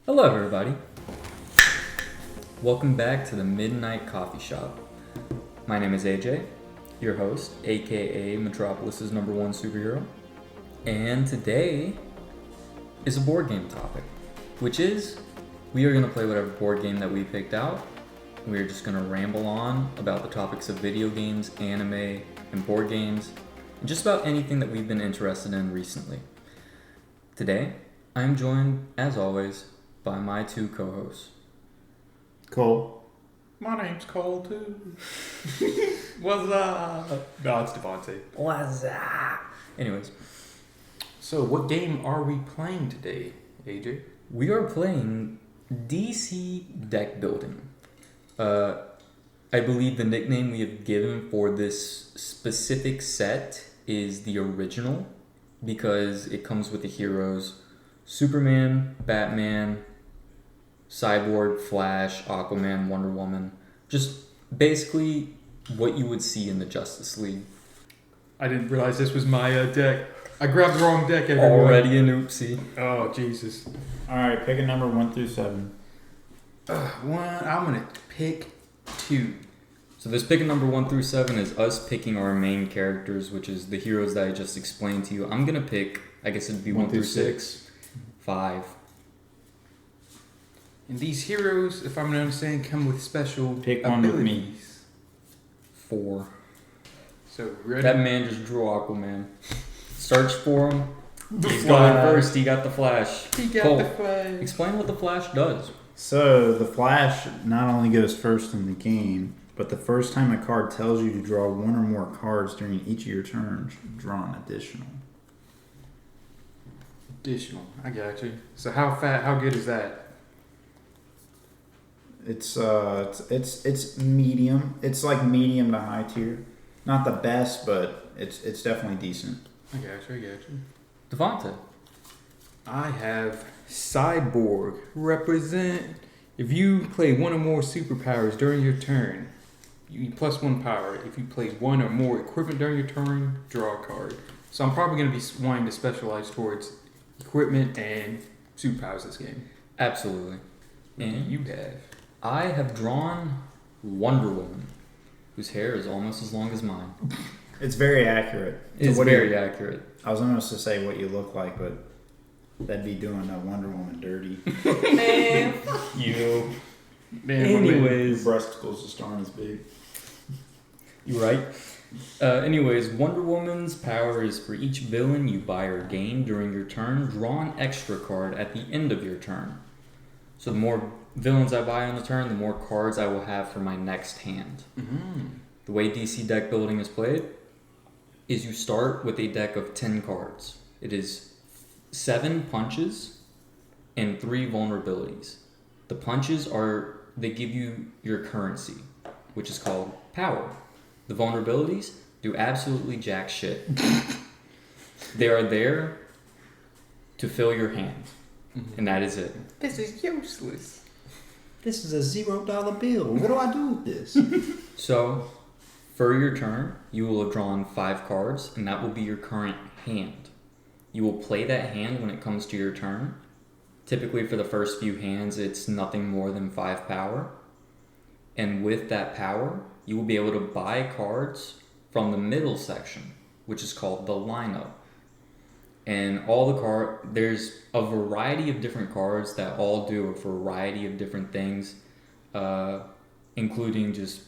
Hello, everybody. Welcome back to the Midnight Coffee Shop. My name is AJ, your host, aka Metropolis's #1 superhero, and today is a board game topic, which is we are going to play whatever board game that we picked out. We are just going to ramble on about the topics of video games, anime, and board games, and just about anything that we've been interested in recently. Today, I am joined, as always, by my two co-hosts. Cole. My name's Cole too. What's up? No, it's Devontae. What's up? Anyways, So, what game are we playing today, AJ? we are playing DC deck building. I believe the nickname we have given for this specific set is the original because it comes with the heroes Superman, Batman, Cyborg, Flash, Aquaman, Wonder Woman. Just basically what you would see in the Justice League. I didn't realize this was my deck. I grabbed the wrong deck, everyone. Already an oopsie. Oh, Jesus. Alright, pick a number 1 through 7. I'm going to pick 2. So this pick number 1 through 7 is us picking our main characters, which is the heroes that I just explained to you. I'm going to pick, I guess it'd be 1 through 6. 5. And these heroes, if I'm to understand, come with special Pick abilities. one with me. 4. So, ready? That man just drew Aquaman. Search for him. He's Flash. going first. He got the Flash. He got Cole, the flag. explain what the Flash does. So, the Flash not only goes first in the game, but the first time a card tells you to draw one or more cards during each of your turns, draw an additional. Additional. I got you. So, how good is that? It's medium. It's like medium to high tier. Not the best, but it's definitely decent. I got you. Devontae. I have Cyborg. Represent. If you play one or more superpowers during your turn, you plus 1 power. If you play one or more equipment during your turn, draw a card. So I'm probably going to be wanting to specialize towards equipment and superpowers this game. Absolutely. And And you have. I have drawn Wonder Woman, whose hair is almost as long as mine. It's very accurate. It's So what very accurate. I was almost to say what you look like, but that'd be doing a Wonder Woman dirty. Man, you. Man, Your Anyways, breasticles just aren't as big. you right. Anyways, Wonder Woman's power is for each villain you buy or gain during your turn, draw an extra card at the end of your turn. So the more villains I buy on the turn, the more cards I will have for my next hand. Mm-hmm. The way DC deck building is played is you start with a deck of 10 cards. It is 7 punches and 3 vulnerabilities. The punches they give you your currency, which is called power. The vulnerabilities do absolutely jack shit. They are there to fill your hand, and that is it. This is useless. This is a $0 bill. What do I do with this? So, for your turn, you will have drawn 5 cards, and that will be your current hand. You will play that hand when it comes to your turn. Typically, for the first few hands, it's nothing more than 5 power. And with that power, you will be able to buy cards from the middle section, which is called the lineup. And there's a variety of different cards that all do a variety of different things, including just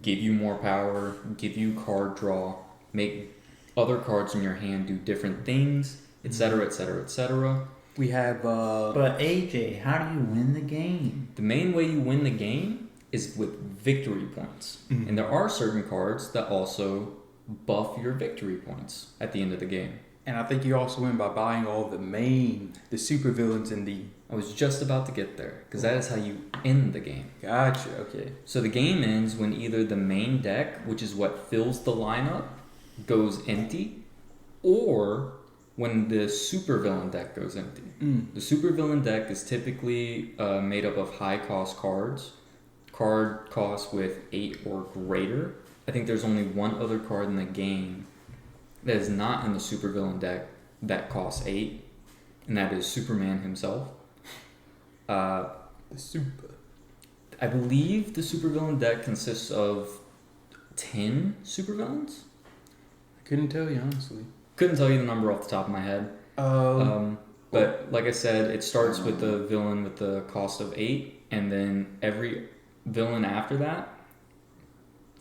give you more power, give you card draw, make other cards in your hand do different things, etc., etc., etc. We have But AJ, how do you win the game? The main way you win the game is with victory points. Mhm. And there are certain cards that also buff your victory points at the end of the game. and I think you also win by buying all the supervillains in the. I was just about to get there, because that is how you end the game. Gotcha. Okay. So the game ends when either the main deck, which is what fills the lineup, goes empty, or when the supervillain deck goes empty. The supervillain deck is typically made up of high-cost cards, card costs with 8 or greater. I think there's only one other card in the game that is not in the supervillain deck that costs 8, and that is Superman himself. Uh, The super. I believe the supervillain deck consists of 10 supervillains. I couldn't tell you honestly. Couldn't tell you the number off the top of my head. But like I said, it starts with the villain with the cost of 8, and then every villain after that,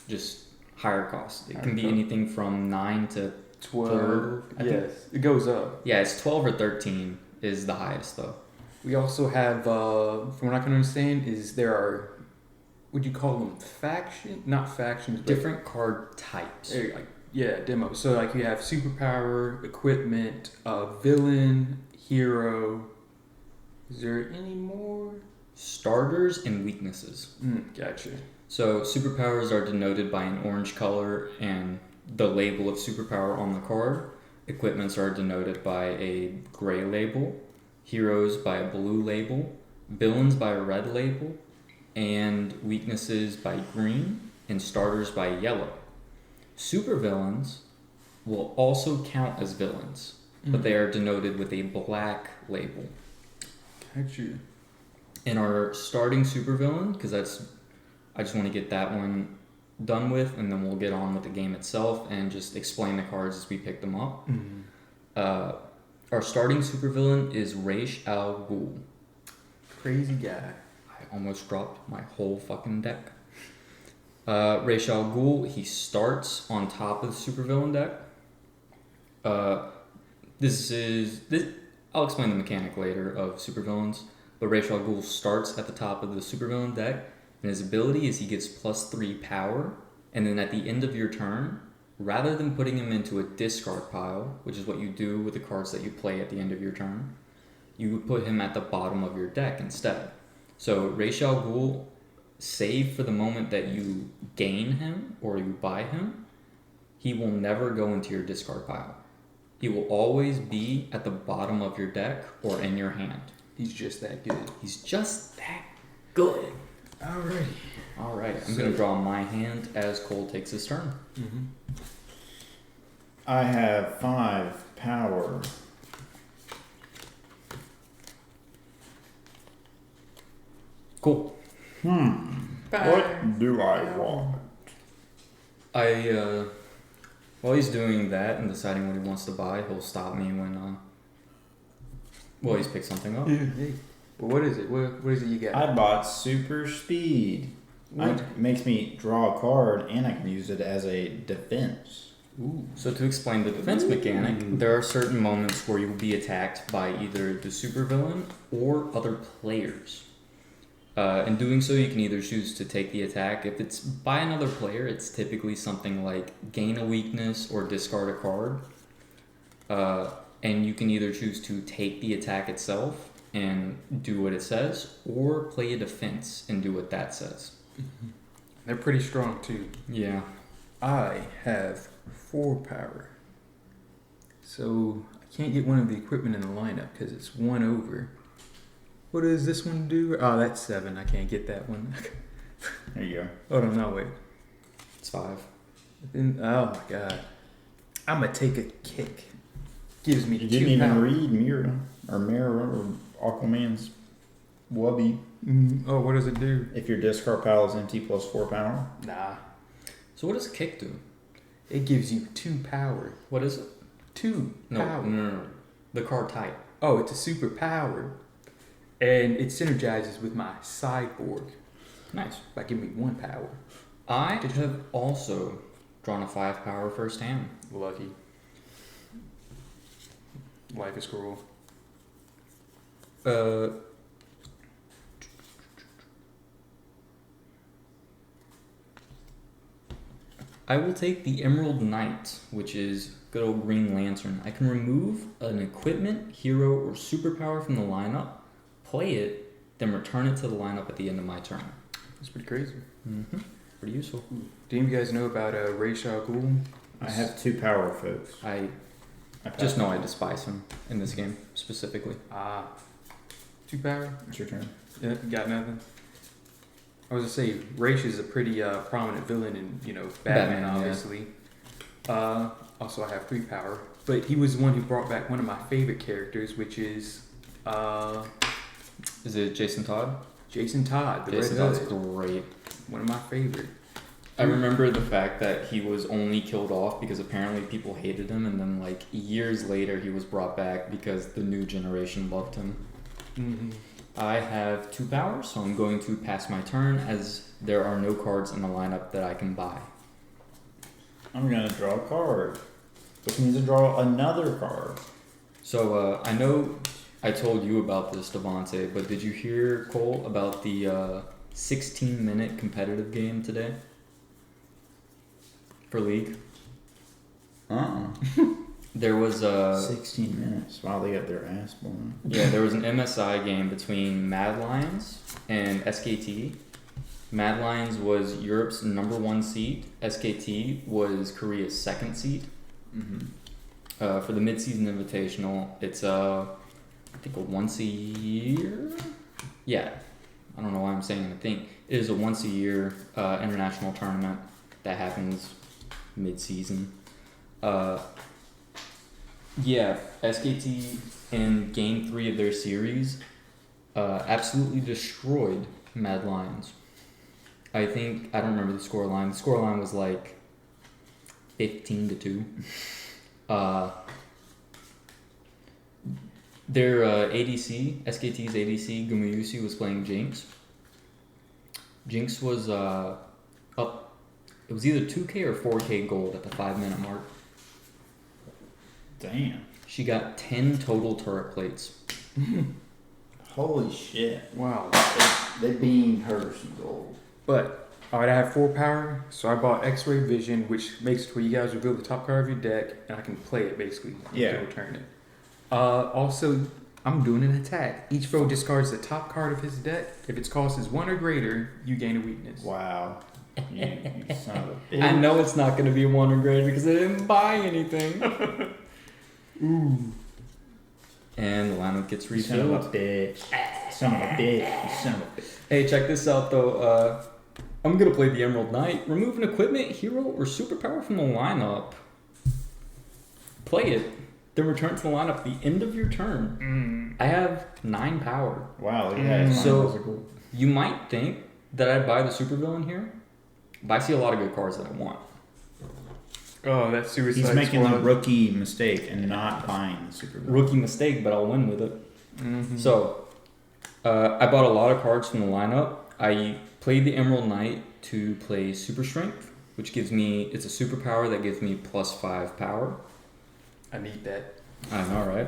just higher cost. It can be anything from 9 to 12. I Yes, it goes up. yeah, it's 12 or 13 is the highest though. We also have, from what I can understand, is there are, would you call them not factions, but Different card types. like, yeah, demos. So like you have superpower, equipment, villain, hero. Is there any more? Starters and weaknesses. Gotcha. So superpowers are denoted by an orange color and the label of superpower on the card. Equipments are denoted by a gray label. Heroes by a blue label. Villains by a red label. And weaknesses by green. And starters by yellow. Supervillains will also count as villains, but they are denoted with a black label. Gotcha. And our starting supervillain, because I just want to get that one done with, and then we'll get on with the game itself and just explain the cards as we pick them up. Our starting supervillain is Ra's al Ghul. Crazy guy. I almost dropped my whole fucking deck. Ra's al Ghul, he starts on top of the supervillain deck. I'll explain the mechanic later of supervillains, but Ra's al Ghul starts at the top of the supervillain deck, and his ability is he gets +3 power, and then at the end of your turn, rather than putting him into a discard pile, which is what you do with the cards that you play at the end of your turn, you would put him at the bottom of your deck instead. So Ra's al Ghul, save for the moment that you gain him or you buy him, he will never go into your discard pile. He will always be at the bottom of your deck or in your hand. He's just that good. He's just that good. Alrighty. Alright, I'm going to draw my hand as Cole takes his turn. I have 5 power. Cool. What do I want? While he's doing that and deciding what he wants to buy, he'll stop me when, he's picked something up. Hey. Well, what is it? What is it you got? I bought super speed. It makes me draw a card and I can use it as a defense. Ooh. So to explain the defense mechanic, there are certain moments where you will be attacked by either the supervillain or other players. In doing so, you can either choose to take the attack. If it's by another player, it's typically something like gain a weakness or discard a card. And you can either choose to take the attack itself and do what it says, or play a defense and do what that says. They're pretty strong too. Yeah. I have 4 power. So I can't get one of the equipment in the lineup because it's 1 over. What does this one do? Oh, that's 7. I can't get that one. There you go. Hold on, no, wait. It's 5. Oh my god. I'm gonna take a kick. Gives me You 2 didn't even power. read Mira or Aquaman's Wubby. Oh, what does it do? If your discard pile is empty +4 power. Nah. So what does kick do? It gives you 2 power. What is it? 2 power. No. The card type. Oh, it's a super power. And it synergizes with my sideboard Nice. by giving me 1 power. I have also drawn a 5 power first hand. Lucky. Life is cruel. I will take the Emerald Knight, which is good old Green Lantern. I can remove an equipment, hero, or superpower from the lineup, play it, then return it to the lineup at the end of my turn. That's pretty crazy. Pretty useful. Do any of you guys know about Ra's al Ghul? I have 2 power, folks. I passed just know it. I despise him in this game specifically. 2 power? It's your turn. Yeah, got nothing. I was gonna say Ra's is a pretty prominent villain in Batman, Batman, yeah. obviously. Also, I have 3 power, but he was the one who brought back one of my favorite characters, which is Is it Jason Todd? Jason Todd, the Jason Red Todd's Hood. great. One of my favorite. I remember the fact that he was only killed off because apparently people hated him, and then like years later he was brought back because the new generation loved him. Mm-hmm. I have 2 powers, so I'm going to pass my turn as there are no cards in the lineup that I can buy. I'm gonna draw a card, which means to draw another card. So I know I told you about this, Devontae, but did you hear, Cole, about the 16-minute competitive game today for League? There was 16 minutes. Wow, they got their ass blown. Yeah, there was an MSI game between Mad Lions and SKT. Mad Lions was Europe's #1 seed. SKT was Korea's 2nd seed. Mm-hmm. For the mid-season invitational, it's I think a once a year. Yeah, I don't know why I'm saying I think it is a once a year international tournament that happens mid-season. Yeah, SKT in Game 3 of their series absolutely destroyed Mad Lions. I don't remember the scoreline. The scoreline was like 15-2. Their ADC, SKT's ADC, Gumayusi, was playing Jinx. Jinx was up. It was either 2K or 4K gold at the 5-minute mark. Damn. She got 10 total turret plates. Holy shit. Wow. They beamed her some gold. But, alright, I have 4 power, so I bought X-Ray Vision, which makes it where you guys reveal the top card of your deck, and I can play it basically. Yeah. To return it. Also, I'm doing an attack. Each foe discards the top card of his deck. If its cost is 1 or greater, you gain a weakness. Wow. You son of a bitch. I know it's not going to be a 1 or greater because I didn't buy anything. Ooh. And the lineup gets You son of a refilled. bitch. Son of a bitch. You son of a bitch. Hey, check this out though. I'm going to play the Emerald Knight. Remove an equipment, hero, or superpower from the lineup. Play it. Then return to the lineup at the end of your turn. I have 9 power. Wow, look at that. So you might think that I'd buy the supervillain here, but I see a lot of good cards that I want. Oh, that's Suicide He's making Squad. the rookie mistake and not buying the Super Bowl. Rookie mistake, but I'll win with it. Mm-hmm. So, I bought a lot of cards from the lineup. I played the Emerald Knight to play Super Strength, which gives me, it's a superpower that gives me +5 power. I need that. I know, right?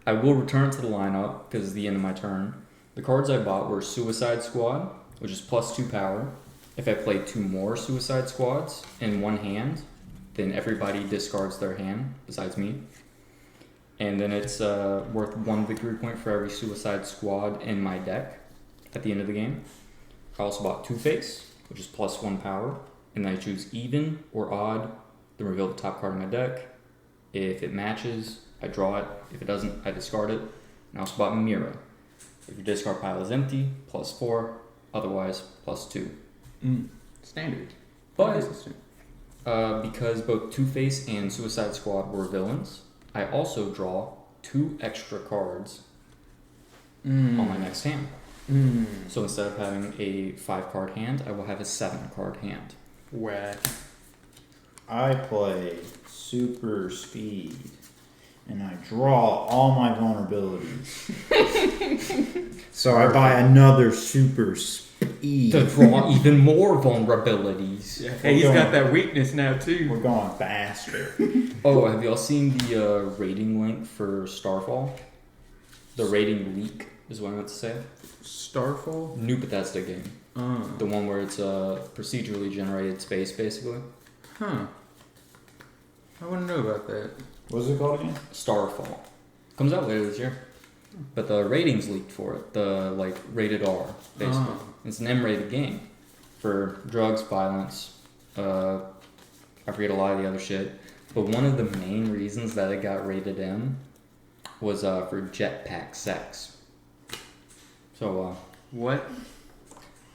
I will return to the lineup because it's the end of my turn. The cards I bought were Suicide Squad, which is +2 power. If I play 2 more Suicide Squads in one hand, then everybody discards their hand besides me. And then it's worth 1 victory point for every Suicide Squad in my deck at the end of the game. I also bought Two-Face, which is +1 power. And then I choose even or odd, then reveal the top card of my deck. If it matches, I draw it. If it doesn't, I discard it. And I also bought Mira. If your discard pile is empty, +4. Otherwise, +2. Standard. But Consistent. because both Two-Face and Suicide Squad were villains, I also draw 2 extra cards on my next hand. So instead of having a 5-card hand, I will have a 7-card hand. Whack. I play Super Speed and I draw all my vulnerabilities. So I buy another Super Speed. To draw even more vulnerabilities. Yeah. Hey, he's got that weakness now too. We're going faster. Oh, have y'all seen the rating link for Starfall? The rating leak is what I meant to say. Starfall? New Bethesda game. The one where it's a procedurally generated space, basically. Huh. I want to know about that. What's it called again? Starfall. Comes out later this year. But the ratings leaked for it. The, like, rated R, basically. It's an M-rated game. For drugs, violence, I forget a lot of the other shit. But one of the main reasons that it got rated M was for jetpack sex. So, What?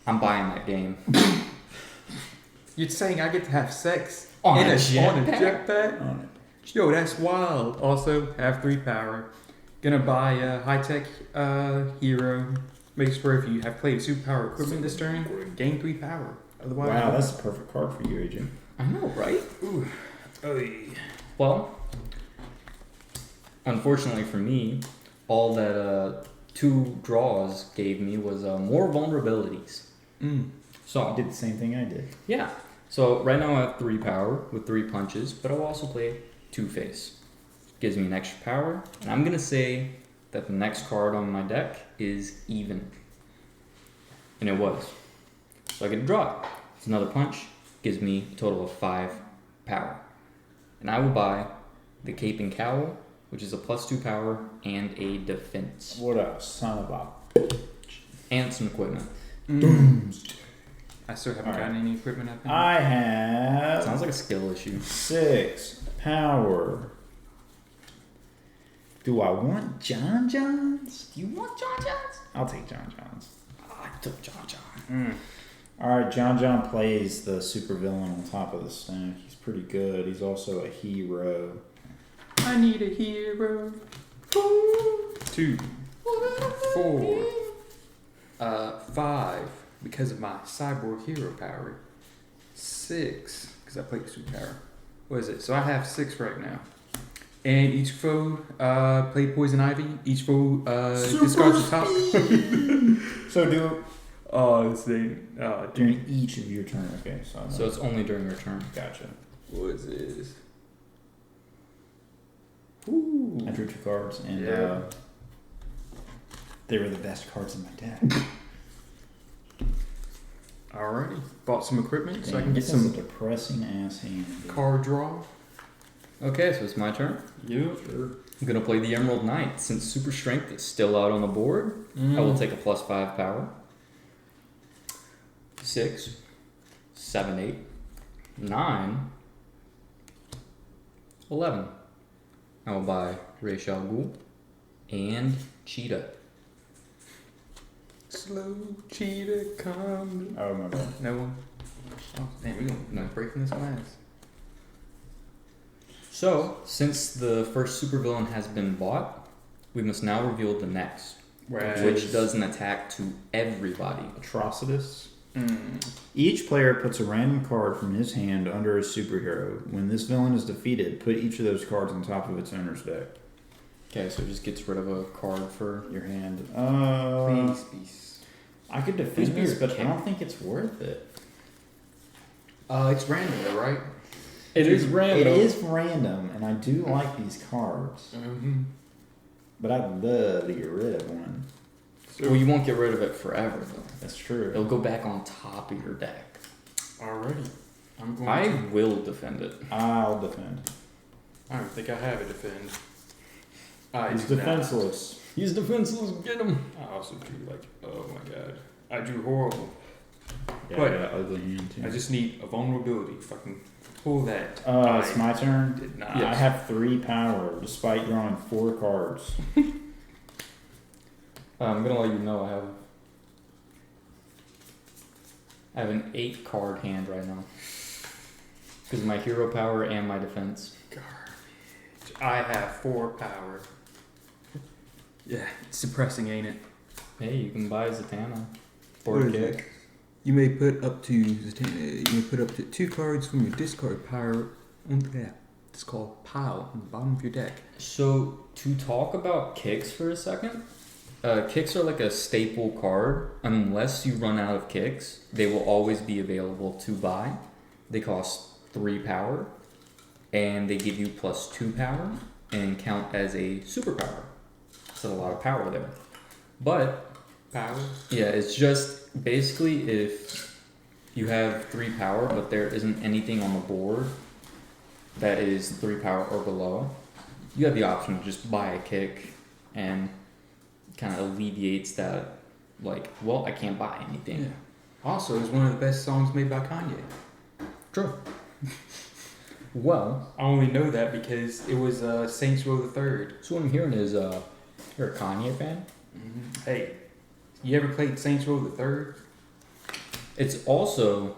I'm buying that game. You're saying I get to have sex On in a on a jetpack? jetpack? On it. Yo, that's wild. Also, have 3 power. Gonna buy a high-tech hero. Makes sure if you have played superpower equipment this turn, gain 3 power. Otherwise, Wow, that's the perfect card for you, AJ. I know, right? Ooh. Oy. Well, unfortunately for me, all that 2 draws gave me was more vulnerabilities. So You did the same thing I did. yeah. So right now I have 3 power with 3 punches, but I'll also play 2 face. Gives me an extra power, and I'm gonna say that the next card on my deck is even. And it was. So I get to draw it. It's another punch, gives me a total of 5 power. And I will buy the Cape and Cowl, which is a +2 power and a defense. What a son of a... And some equipment. I still haven't Alright. gotten any equipment up there. I have Sounds like a skill issue. 6 power. Do I want John Johns? Do you want John Johns? I'll take John Johns. I took John John. Alright, John John plays the supervillain on top of the stack. He's pretty good. He's also a hero. I need a hero. 2, 4, 5, because of my cyborg hero power. 6, because I play superpower. What is it? So I have 6 right now. And each foe play poison ivy. Each foe discards the top. So do Oh, this thing. during each of your turn. Okay, So it's only during your turn. gotcha. What is this? I drew 2 cards, and Yeah. they were the best cards in my deck. Alrighty. Bought some equipment so I can This get is a some depressing ass hand. card draw. Okay, so it's my turn. Yep. I'm gonna play the Emerald Knight. Since Super Strength is still out on the board, I will take a +5 power. 6, 7, 8, 9, 11. I will buy Ra's al Ghul and Cheetah. Slow cheetah come. Oh my bad. No one. Oh, damn, we're gonna break from this glass. So, since the first supervillain has been bought, we must now reveal the next, which does an attack to everybody. Atrocitus. Each player puts a random card from his hand under a superhero. When this villain is defeated, put each of those cards on top of its owner's deck. Okay, so it just gets rid of a card for Your hand. Please, please. I could Please defend be this, your but I king. don't think it's worth it. It's random though, right? It is It is random, and I do like these cards, but I'd love to get rid of one. Well, you won't get rid of it forever, though. That's true. It'll go back on top of your deck. Alrighty. I'm going I to. will defend it. I'll defend. I don't think I have a defend. He's do not. defenseless. He's defenseless. Get him. I also drew like, oh my god. I drew horrible. Yeah, But- I got an ugly hand too. I just need a vulnerability. If I can pull that. It's my turn. Did not. I have 3 power, despite drawing 4 cards. I'm gonna let you know I have an 8 card hand right now because of my hero power and my defense. Garbage. I have 4 power. Yeah, it's depressing, ain't it? Hey, you can buy Zatanna for What a is kick. You may put up to you may put up to 2 cards from your discard power onto that. It's called pile on the bottom of your deck. So to talk about kicks for a second, kicks are like a staple card. Unless you run out of kicks, they will always be available to buy. They cost 3 power, and they give you +2 power and count as a superpower. So a lot of power there. But Power? yeah, it's just basically if you have 3 power, but there isn't anything on the board that is 3 power or below, you have the option to just buy a kick, and kind of alleviates that, like, well, I can't buy anything. Yeah. Also, it's one of the best songs made by Kanye. True. Well, I only know that because it was Saints Row the Third. so what I'm hearing is you're a Kanye fan? Hey, you ever played Saints Row the Third? It's also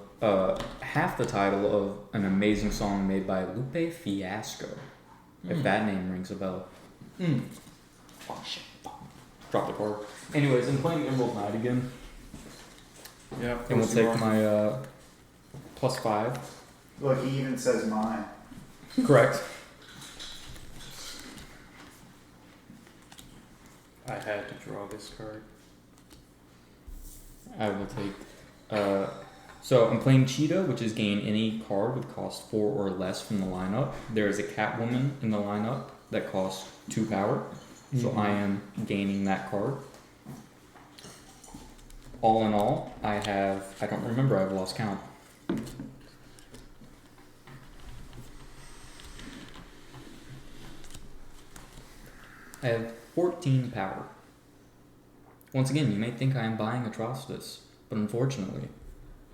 half the title of an amazing song made by Lupe Fiasco, if that name rings a bell. Oh shit! Drop the card. Anyways, I'm playing Emerald Knight again, Yeah. and we'll take my +5. Look, he even says mine. Correct. I had to draw this card. I will take. So I'm playing Cheetah, which is gain any card with cost 4 or less from the lineup. There is a Catwoman in the lineup that costs 2 power, so I am gaining that card. All in all, I don't remember, I've lost count. I have 14 power. Once again, you may think I am buying Atrocitus, but unfortunately,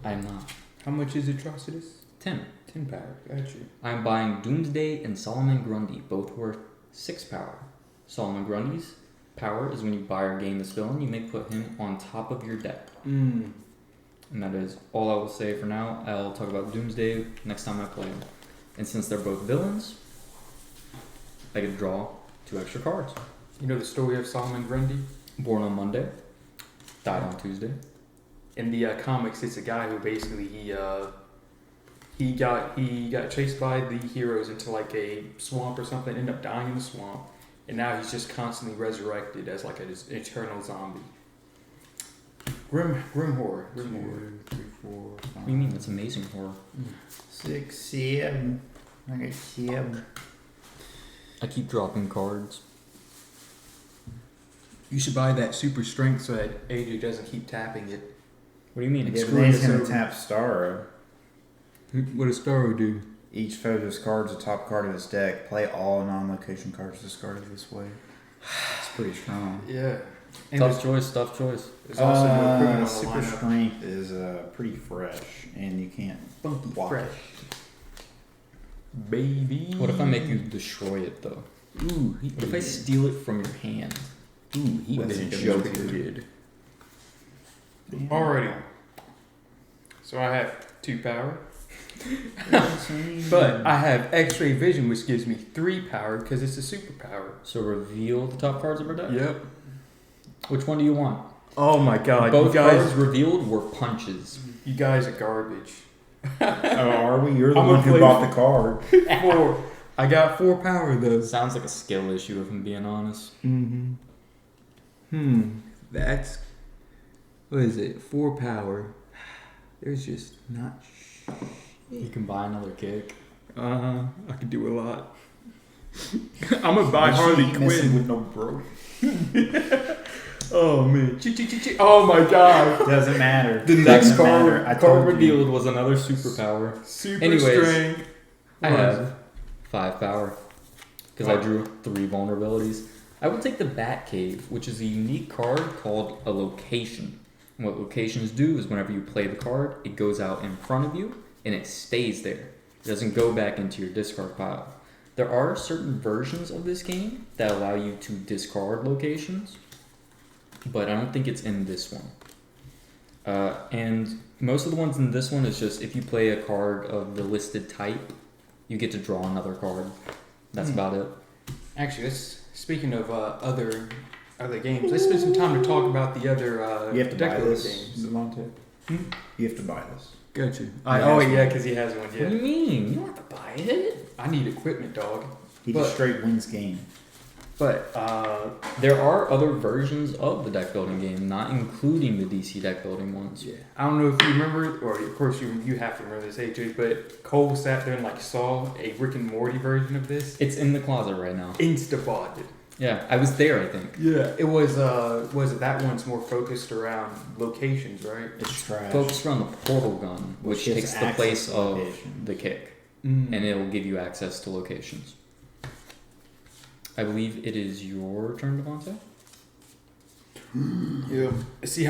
I am not. How much is Atrocitus? 10. 10 power. Got you. I am buying Doomsday and Solomon Grundy, both worth 6 power. Solomon Grundy's power is when you buy or gain this villain, you may put him on top of your deck. And that is all I will say for now. I'll talk about Doomsday next time I play him. And since they're both villains, I get to draw 2 extra cards. You know the story of Solomon Grundy? Born on Monday, died on Tuesday. In the comics, it's a guy who basically he got chased by the heroes into like a swamp or something, ended up dying in the swamp, and now he's just constantly resurrected as like an eternal zombie. Grim horror. 2, 3, 4, 5. What do you mean? That's amazing horror. 6, 7. I got 7. I keep dropping cards. You should buy that super strength so that AJ doesn't keep tapping it. What do you mean? Yeah, Screw but he's us gonna over. tap Starro. What does Starro do? Each foe discards a top card of his deck. Play all non-location cards discarded this way. It's pretty strong. Yeah. And Tough choice. there's also no equipment on the Super lineup. strength is pretty fresh, and you can't Funky block fresh. it. Baby. What if I make you destroy it though? Ooh, What if I steal it from your hand? he That's was a joking. joke. Alrighty. So I have 2 power. But I have X-ray vision, which gives me 3 power because it's a superpower. So reveal the top cards of our deck. Yep. Which one do you want? Oh my god, Both you guys, cards revealed were punches. you guys are garbage. Oh, are we? You're the I'm one gonna who play- bought the card. 4. I got 4 power though. Sounds like a skill issue, if I'm being honest. That's, what is it? 4 power. There's just not. You can buy another kick. I could do a lot. I'm gonna buy Harley She ain't messing Quinn. with no bro. Oh man. Oh my god. Doesn't matter. The next Doesn't matter. I card told you. revealed was another superpower. Super Anyways, strength. I What is have 5 power because I drew 3 vulnerabilities. I will take the Batcave, which is a unique card called a location. And what locations do is whenever you play the card, it goes out in front of you and it stays there. It doesn't go back into your discard pile. There are certain versions of this game that allow you to discard locations, but I don't think it's in this one. And most of the ones in this one is just if you play a card of the listed type, you get to draw another card. That's about it. Actually, speaking of other games, let's spend some time to talk about the other You have to buy deck building this, games. Devontae. You have to buy this. Gotcha. Oh, Yeah, because he has one. What do you mean? You don't have to buy it. I need equipment, dog. He But- just straight wins game. But There are other versions of the deck building game, not including the DC deck building ones. yeah, I don't know if you remember, or of course you have to remember this, AJ. But Cole sat there and like saw a Rick and Morty version of this. It's in the closet right now. Insta bought it. Yeah, I was there, I think. Yeah, it was that one's more focused around locations, right? It's trash. Focused around the portal gun, which gives takes the access place to of locations. the kick, Mm. and it'll give you access to locations. I believe it is your turn, Devontae. Yeah. See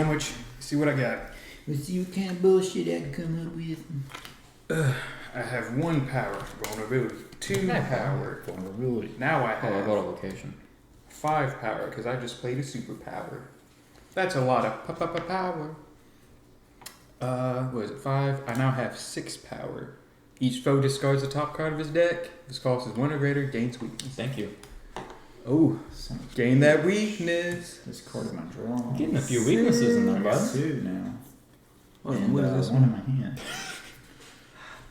what I got. Let's see what kind of bullshit I can come up with. I have 1 power vulnerability, 2 power. Vulnerability. Now I Oh, I have got a location. 5 power because I just played a superpower. That's a lot of power. What is it? 5. I now have 6 power. Each foe discards the top card of his deck. This cost is 1 or greater, gains weakness. Thank you. Oh, Son of- gain that weakness. This card in my draw. Getting a few weaknesses in there, I got bud. 2 now. And, what is this one one? in my hand.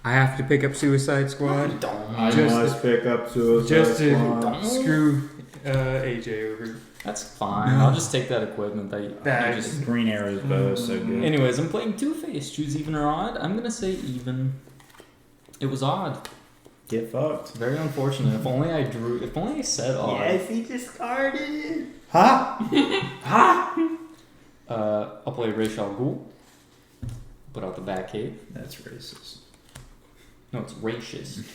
I have to pick up Suicide Squad I Just- must pick up Suicide just to Squad. screw AJ over. That's fine. No. I'll just take that equipment that you That- just. Green Arrow's bow is so good. Anyways, I'm playing Two-Face. Choose even or odd. I'm gonna say even. It was odd. Get fucked. Very unfortunate. If only I drew. If only I said odd. he discarded it. Ha! Ha! I'll play Ra's al Ghul. Put out the Batcave. That's racist. No, it's racist.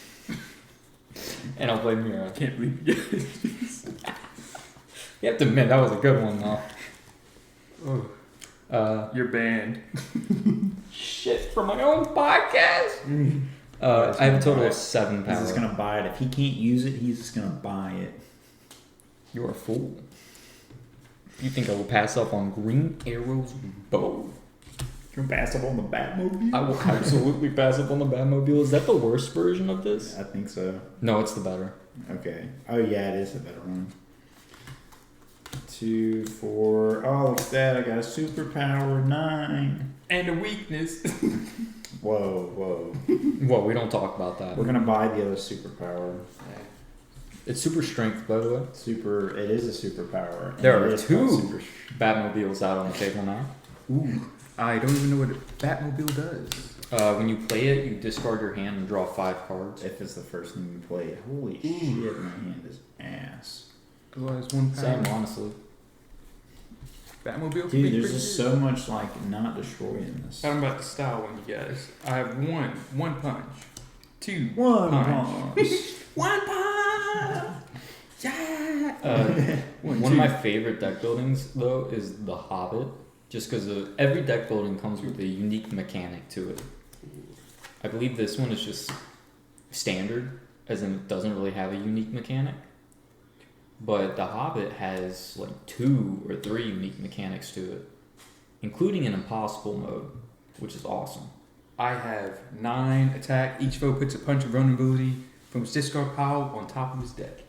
And I'll play Mira. Can't believe it. You have to admit that was a good one though. Oh, you're banned. Shit for my own podcast. I have a total of 7 He's power. just gonna buy it. If he can't use it, he's just gonna buy it. You're a fool. You think I will pass up on Green Arrow's bow? You're gonna pass up on the Batmobile? I will absolutely pass up on the Batmobile. Is that the worst version of this? I think so. No, it's the better. Okay. Oh yeah, it is a better one. 2, 4. Oh, look at that! I got a superpower 9. And a weakness. Whoa, whoa. Well, we don't talk about that. We're gonna buy the other superpower. It's super strength, by the way. It is a superpower. and There it are is 2 called super. Batmobiles out on the table now. Ooh, I don't even know what a Batmobile does. When you play it, you discard your hand and draw 5 cards. If it's the first thing you play, holy shit, my hand is ass. Otherwise, one power. Same, honestly. Batmobile can Dude, be there's pretty just good. so much like not destroying this. Talking about the style one, you guys. I have one punch, 2 One punch. punch. One punch. Yeah. One of my favorite deck buildings, though, is The Hobbit. Just because every deck building comes with a unique mechanic to it. I believe this one is just standard, as in it doesn't really have a unique mechanic. But The Hobbit has like 2 or 3 unique mechanics to it, including an impossible mode, which is awesome. I have 9 attack. Each foe puts a punch of vulnerability from his discard pile on top of his deck.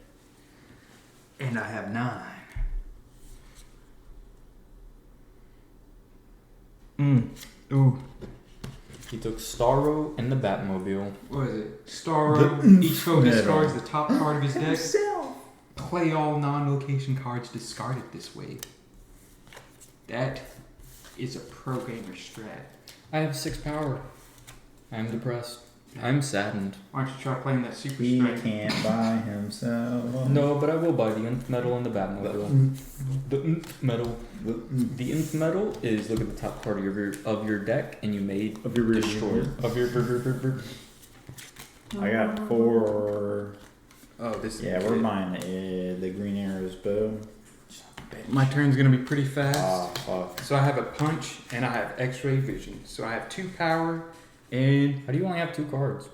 And I have 9. Ooh. He took Starro and the Batmobile. What is it? Starro. Each foe Yeah. discards the top card of his deck. Play all non-location cards discarded this way. That is a pro gamer strat. I have 6 power. I'm depressed. I'm saddened. Why don't you try playing that super He strike? can't buy himself. No, but I will buy the Nth Metal and the Batmobile. The Nth Metal. The Nth Metal is look at the top card of your deck, and you may destroy it. Of your. I got 4. Oh, this. Yeah, we're buying the Green Arrow's bow. My turn's gonna be pretty fast. Ah, fuck. So I have a punch and I have X-ray vision. So I have 2 power and How do you only have 2 cards?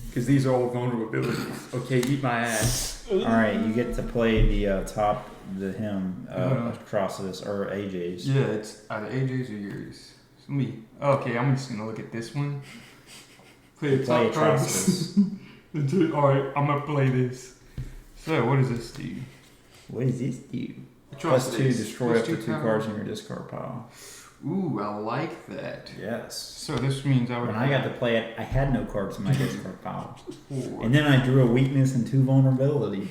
because these are all vulnerabilities. Okay, eat my ass. Alright, you get to play the him Uh-huh. Atrocitus or AJ's. Yeah, it's either AJ's or yours. It's me. Okay, I'm just gonna look at this one. Play the Play top card. Atrocitus. Alright, I'm gonna play this. So what does this do? What does this do? +2, destroy Plus up to 2 2 power. cards in your discard pile. Ooh, I like that. Yes. So this means I would When I got to play it, I had no cards in my discard pile. 4. And then I drew a weakness and 2 vulnerabilities.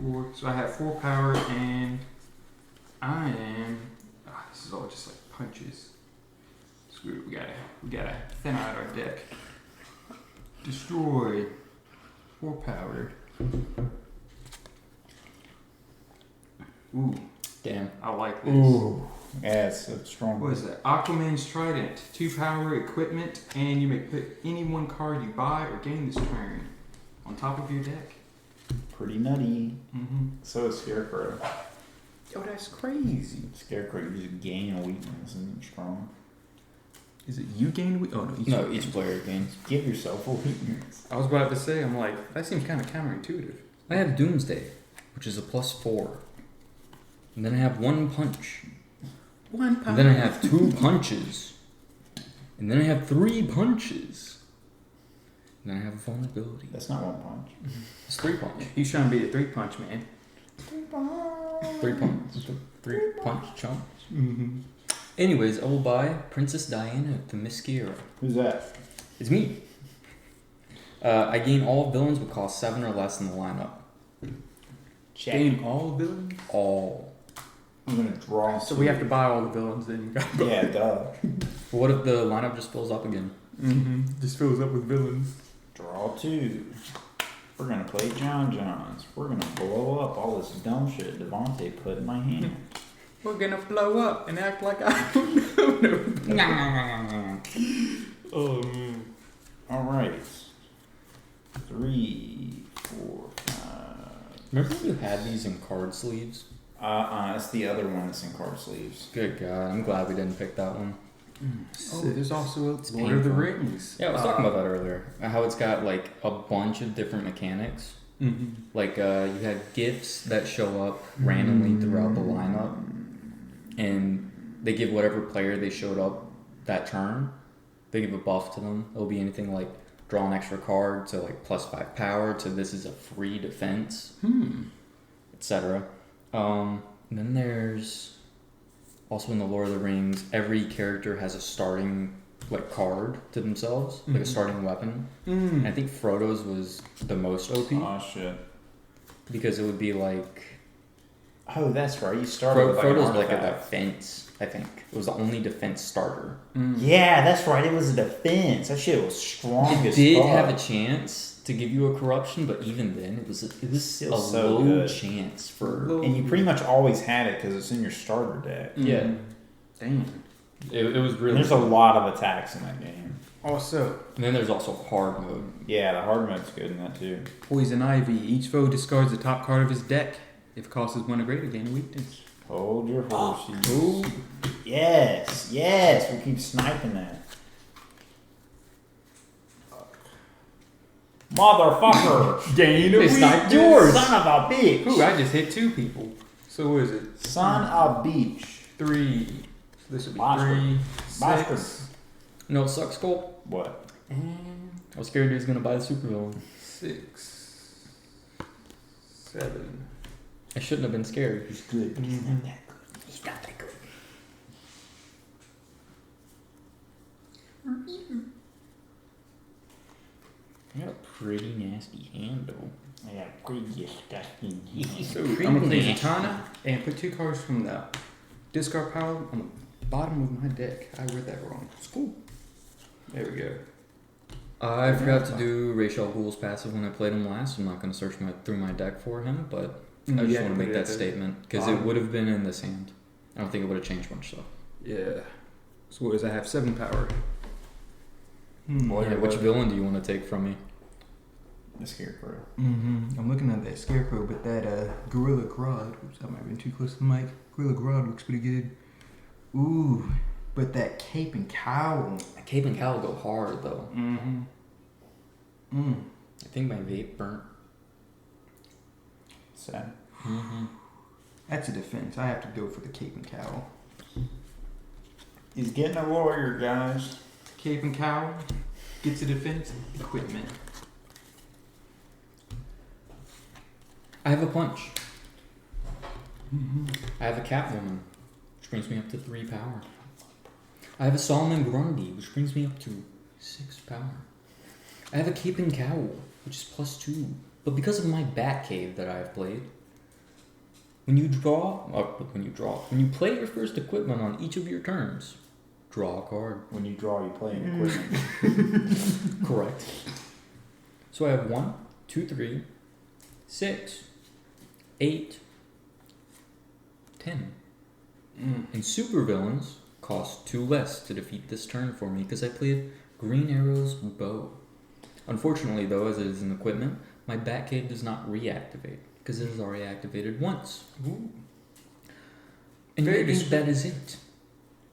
4. So I have 4 power and I am. This is all just like punches. Screw it. We gotta thin out our deck. Destroy. 4 power. Ooh, Damn. I like this. Yeah, it's so strong. What is that? Aquaman's Trident. 2 power equipment, and you may put any one card you buy or gain this turn on top of your deck. Pretty nutty. Mm-hmm. So is Scarecrow. Yo, that's crazy. Scarecrow, you just gain a weakness and strong. Is it you gain? Oh no, No, each player gains. Give yourself a weakness. I was about to say, I'm like, that seems kind of counterintuitive. I have Doomsday, which is a +4. And then I have 1 punch. 1 power. And then I have 2 punches. And then I have 3 punches. And then I have a vulnerability. That's not 1 punch. It's 3 punch. He's trying to be a 3-punch man. Three punch chump. Mm-hmm. Anyways, I will buy Princess Diana of the Themyscira. Who's that? It's me. I gain all villains with cost 7 or less in the lineup. Gain all villains? All. I'm gonna draw. So we have to buy all the villains then. Yeah, duh. But what if the lineup just fills up again? Mm-hmm. Just fills up with villains. Draw 2. We're gonna play John Johns. We're gonna blow up all this dumb shit Devontae put in my hand. We're gonna blow up and act like I don't know. Oh man. Alright. 3, 4, 5. Remember when you had these in card sleeves? It's the other one that's in card sleeves. Good God, I'm glad we didn't pick that one. Oh, there's also It's Lord of the painful. Rings. Yeah, I was talking about that earlier. How it's got like a bunch of different mechanics. Mm-hmm. Like you had gifts that show up randomly throughout the lineup, and they give whatever player they showed up that turn, they give a buff to them. It'll be anything like draw an extra card to like +5 power to this is a free defense, etc. Then there's also in the Lord of the Rings, every character has a starting like card to themselves, like a starting weapon. And I think Frodo's was the most OP Oh shit. because it would be like Oh, that's right. You started with like an Frodo's like a artifact. defense. I think it was the only defense starter. Yeah, that's right. It was a defense. That shit was strong It as did fuck. have a chance to give you a corruption, but even then, it was Still a so low good. chance for. And you pretty much always had it because it's in your starter deck. Yeah, Damn. it was really. And there's a lot of attacks in that game. Also, And then there's also hard mode. Yeah, the hard mode's good in that too. Poison Ivy. Each foe discards the top card of his deck. If it costs 1 or greater, gain a weakness. Hold your horses. Ooh. Yes, yes. We keep sniping that. Motherfucker! Gain a They sniped weakness. yours. Son of a bitch! Ooh, I just hit 2 people. So what is it? Son of a bitch. 3. So this would be Blackscreen. 3, Blackscreen. 6, No, it sucks, Cole. What? and I was scared he was gonna buy the supervillain. 6, 7. I shouldn't have been scared. He's good, but he's not that good. He's not that good. I got a pretty nasty handle. I got a pretty disgusting hand. So I'm gonna play Zatanna and put 2 cards from the discard pile on the bottom of my deck. I read that wrong. It's cool. There we go. I forgot to do Rachel Ghoul's passive when I played him last. I'm not going to search through my deck for him, but I just Yeah, want to put make it that at the statement because it bottom. would have been in this hand. I don't think it would have changed much though. Yeah. So what is I have 7 power. Yeah, which villain do you want to take from me? The scarecrow. I'm looking at that scarecrow, but that Gorilla Grodd, oops, that might have been too close to the mic. Gorilla Grodd looks pretty good. Ooh, but that cape and cowl. Cape and Cowl go hard though. Mm. I think my vape burnt. Sad. That's a defense. I have to go for the cape and cowl. He's getting a lawyer, guys. Cape and cowl gets a defense equipment. I have a punch. I have a Catwoman, which brings me up to 3 power. I have a Solomon Grundy, which brings me up to 6 power. I have a Cape and Cowl, which is +2. But because of my Batcave that I have played, when you play your first equipment on each of your turns, draw a card. When you draw, you play an equipment. Correct. So I have 1, 2, 3, 6, 8, 10. And supervillains cost 2 less to defeat this turn for me because I played Green Arrow's bow. Unfortunately, though, as it is an equipment, my Batcave does not reactivate because it is already activated once. Ooh. And Very maybe that is it.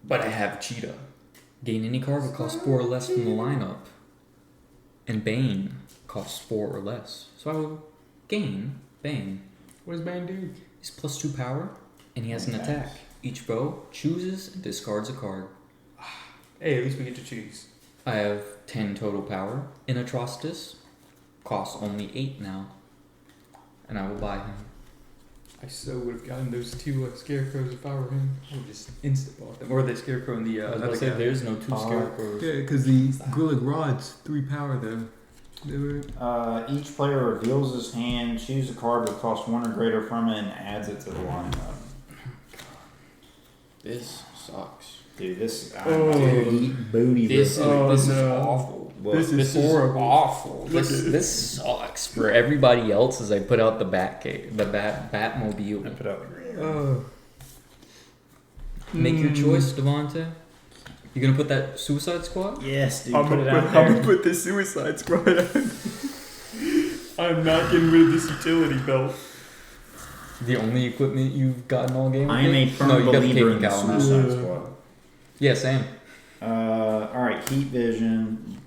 But I have Cheetah. Gain any card that costs 4 or less from the lineup. And Bane costs 4 or less. So I will gain Bane. What does Bane do? He's +2 power, and he has an attack. Each foe chooses and discards a card. Hey, at least we get to choose. I have 10 total power. In Atrocitus costs only 8 now. And I will buy him. I so would have gotten those two scarecrows if I were him. I would just instant bought them. Or the scarecrow and the I was about other to say guy. there's no two scarecrows. Yeah, because the Gorilla Rod's 3 power though. They were. Each player reveals his hand, chooses a card that costs 1 or greater from it, and adds it to the lineup. This sucks. Dude, this Oh. booty. This Oh, is no. awful. This is horrible. awful. Look at This sucks for everybody else. As I put out the Batmobile. I put out the green. Oh. Make your choice, Devontae. You gonna put that Suicide Squad? Yes, dude. I'm put it out gonna there. put the Suicide Squad on. I'm not getting rid of this utility belt. The only equipment you've gotten all game. I am a firm No, you got the believer Cape in the and Cowl now. Suicide Squad. Yeah, same. Alright, Heat Vision.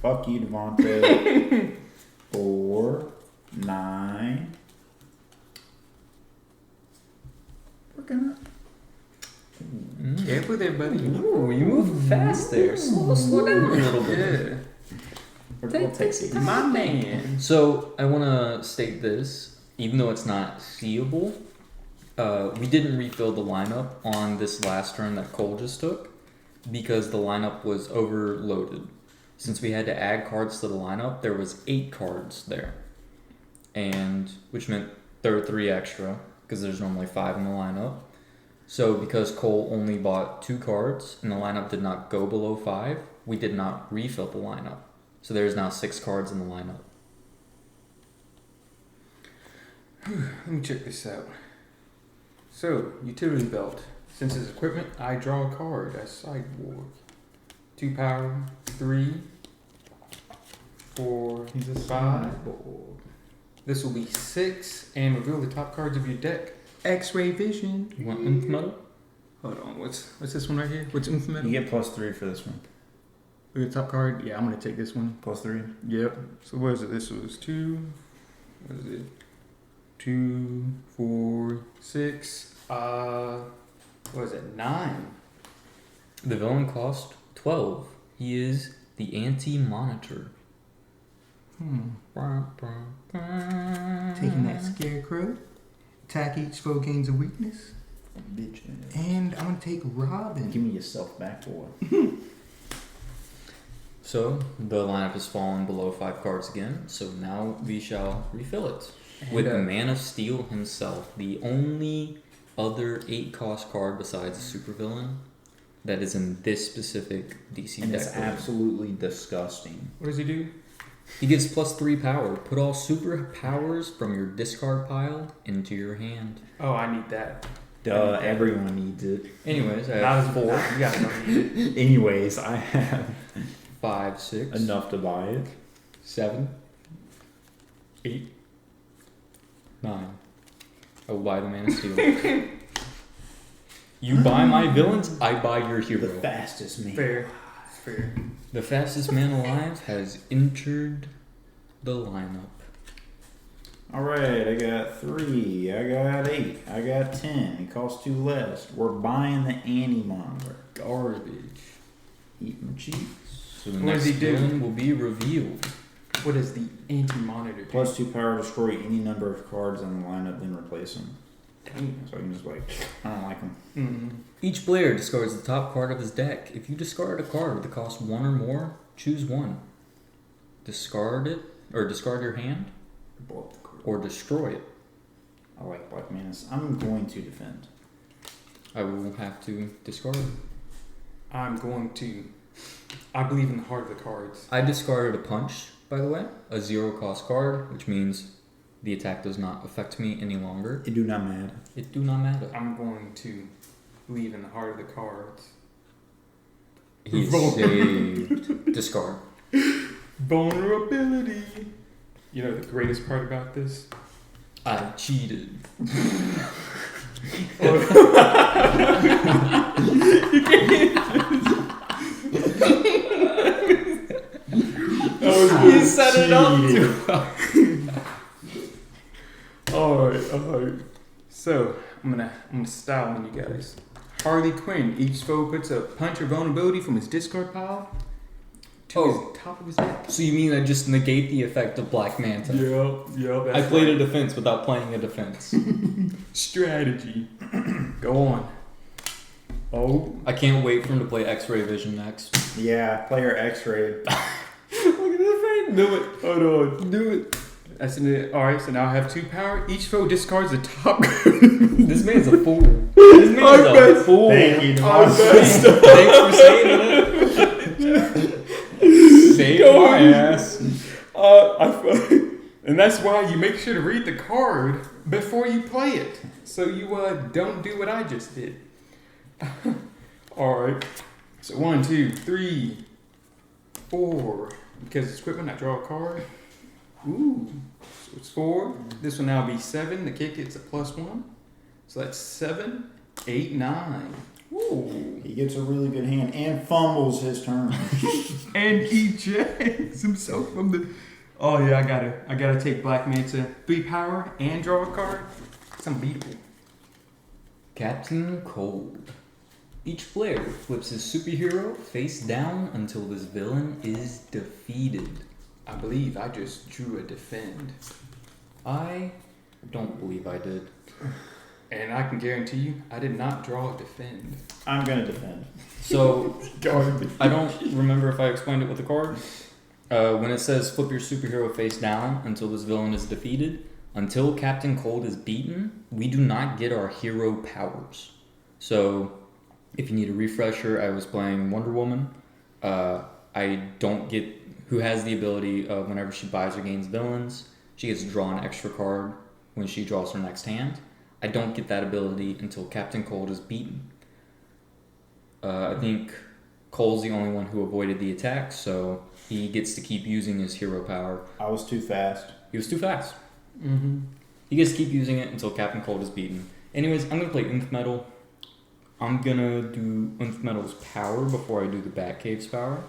Fuck you, Devontae. 4, 9. We're gonna. Careful there, buddy. Ooh, you move fast there. Slow down a little bit. Yeah. We'll take it. My man. So I want to state this, even though it's not seeable, we didn't refill the lineup on this last turn that Cole just took because the lineup was overloaded. Since we had to add cards to the lineup, there was 8 cards there, and which meant there were 3 extra because there's normally 5 in the lineup. So because Cole only bought 2 cards and the lineup did not go below 5, we did not refill the lineup. So there's now 6 cards in the lineup. Let me check this out. So, utility belt. Since it's equipment, I draw a card as sideboard. 2 power, 3, 4, He's a 5. sideboard. This will be 6, and reveal the top cards of your deck. X-ray vision. You want Nth Metal? Hold on, what's this one right here? What's Nth Metal? You get +3 for this one. Look at the top card. Yeah, I'm gonna take this one. +3. Yep. So what is it? This was 2. What is it? 2, 4, 6. What is it? 9. The villain cost 12. He is the Anti-Monitor. Taking that scarecrow. Attack each foe gains a weakness. Bitch. And I'm gonna take Robin. Give me yourself back, boy. So the lineup has fallen below 5 cards again. So now we shall refill it with the Man of Steel himself, the only other 8-cost card besides the supervillain that is in this specific DC And deck. it's absolutely disgusting. What does he do? He gives +3 power. Put all super powers from your discard pile into your hand. Oh, I need that. Duh, everyone needs it. Anyways, I Not have as 4, You guys don't need it. Anyways, I have 5, 6, enough to buy it. 7, 8, 9. I will buy the Man of Steel. You buy my villains, I buy your The hero. fastest man. Fair. Fair. The fastest man alive has entered the lineup. Alright, I got 3, I got 8, I got 10. It costs 2 less. We're buying the Anti-Monitor. Garbage. Eat my cheeks. So the What next does he do? villain will be revealed. What is the anti-monitor do? +2 power, destroy any number of cards in the lineup, then replace them. Damn. So I can just like, I don't like them. Mm-hmm. Each player discards the top card of his deck. If you discard a card with a cost 1 or more, choose 1. Discard it, or discard your hand, Blow up the card. or destroy it. I like Black Menace. I'm going to defend. I will have to discard it. I'm going to. I believe in the heart of the cards. I discarded a punch, by the way, a 0-cost card, which means the attack does not affect me any longer. It do not matter. It do not matter. I'm going to believe in the heart of the cards. He's saved. Discard. Vulnerability. You know the greatest part about this? I cheated. You set it up too well. Alright. So I'm gonna style on you guys. Harley Quinn. Each foe puts a punch or vulnerability from his discard pile to his top of his deck. So you mean I just negate the effect of Black Manta? Yeah. I played a defense without playing a defense. Strategy. Go on. Oh. I can't wait for him to play X-Ray Vision next. Yeah, player X-ray. Look at the face. Do it. Hold on. Do it. That's it. Alright, so now I have 2 power. Each foe discards the top card. This man's a fool. This man's a fool. Thank you, Thanks for saving it. Save my ass. And that's why you make sure to read the card before you play it. So you don't do what I just did. Alright. So 1, 2, 3, 4. Because it's equipment, I draw a card. Ooh. So it's 4. This will now be 7. The kick gets a +1. So that's 7, 8, 9. Ooh. He gets a really good hand and fumbles his turn. And he ejects himself from the. Oh yeah, I gotta take Black Manta 3 power and draw a card. It's unbeatable. Captain Cold. Each player flips his superhero face down until this villain is defeated. I believe I just drew a defend. I don't believe I did. And I can guarantee you, I did not draw a defend. I'm gonna defend. So, I don't remember if I explained it with the card. When it says flip your superhero face down until this villain is defeated, until Captain Cold is beaten, we do not get our hero powers. So, if you need a refresher, I was playing Wonder Woman. I don't get who has the ability of whenever she buys or gains villains, she gets to draw an extra card when she draws her next hand. I don't get that ability until Captain Cold is beaten. I think Cole's the only one who avoided the attack, so he gets to keep using his hero power. I was too fast. He was too fast. Mm-hmm. He gets to keep using it until Captain Cold is beaten. Anyways, I'm going to play Nth Metal. I'm going to do Nth Metal's power before I do the Batcave's power.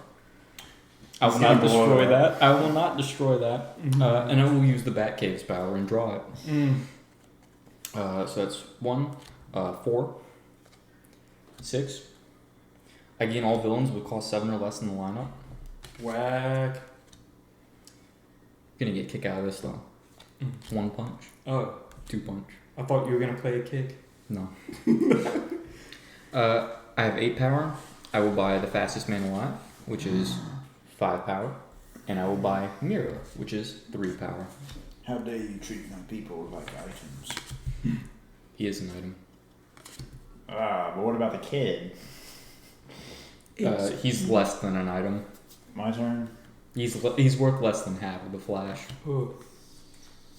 I will not destroy that. I will not destroy that. Mm-hmm. And I will use the Batcave's power and draw it. Mm. So that's 1, 4, 6. I gain all villains with cost 7 or less in the lineup. Whack. Gonna get a kick out of this though. 1 punch, Oh, 2 punch. I thought you were gonna play a kick. No. I have 8 power. I will buy the fastest man alive, which is 5 power. And I will buy Mira, which is 3 power. How dare you treat my people like items? He is an item. But what about the kid? He's less than an item. My turn? He's worth less than half of the Flash. Oh.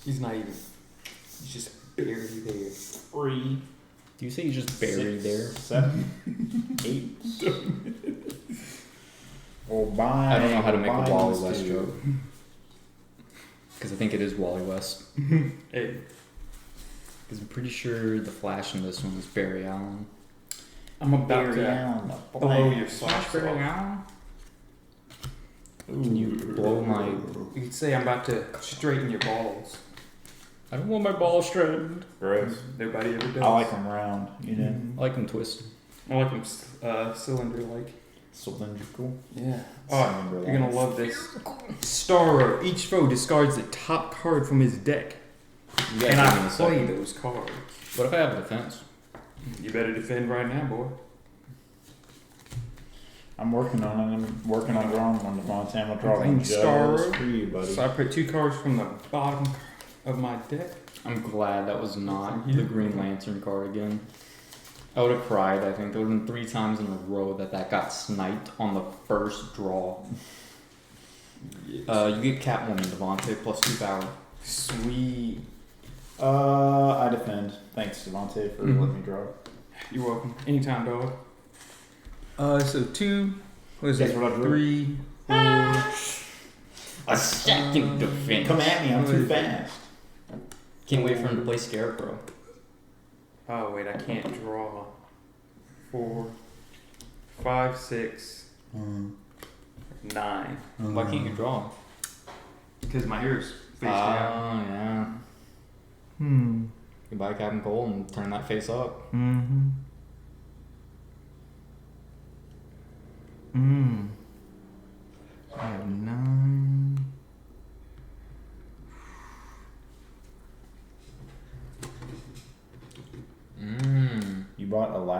He's not even. He's just barely there. 3. Do you say he's just buried 6, there? 7, 8. Or buy. I don't know how to make a Wally these West 2. joke. Because I think it is Wally West. Hey. Because I'm pretty sure the Flash in this one is Barry Allen. I'm about Barry to Allen, the blow Flash. your socks off. Allen? Can you blow my... You could say I'm about to straighten your balls. I don't want my ball straightened. Gross. Nobody ever does. I like them round, you know? I like them twisted. I like them cylinder-like. Cylindrical. Yeah. Oh, Cylinder-like. you're gonna love this. Starro. Each foe discards the top card from his deck. You guys And give me I a play second. those cards. What if I have a defense? You better defend right now, boy. I'm working on it. I'm working on drawing one, Devontae. I'm gonna draw Playing one just Starro. for you, buddy. So I put 2 cards from the bottom of my deck. I'm glad that was not the Green Lantern card again. I would have cried, I think. There would have been 3 times in a row that got sniped on the first draw. You get Catwoman, Devontae, plus 2 power. Sweet. I defend. Thanks, Devontae, for letting me draw. You're welcome. Anytime, dog. So 2. What is Guess it? what I drew? 3, 4. A second defense. Come at me, I'm too fast. Can't wait for him to play Scarecrow. Oh wait, I can't draw. 4, 5, 6, 9. Why can't you draw? Because my hair's face Oh, down. yeah. Hmm. You buy Captain Cole and turn that face up. Mm-hmm.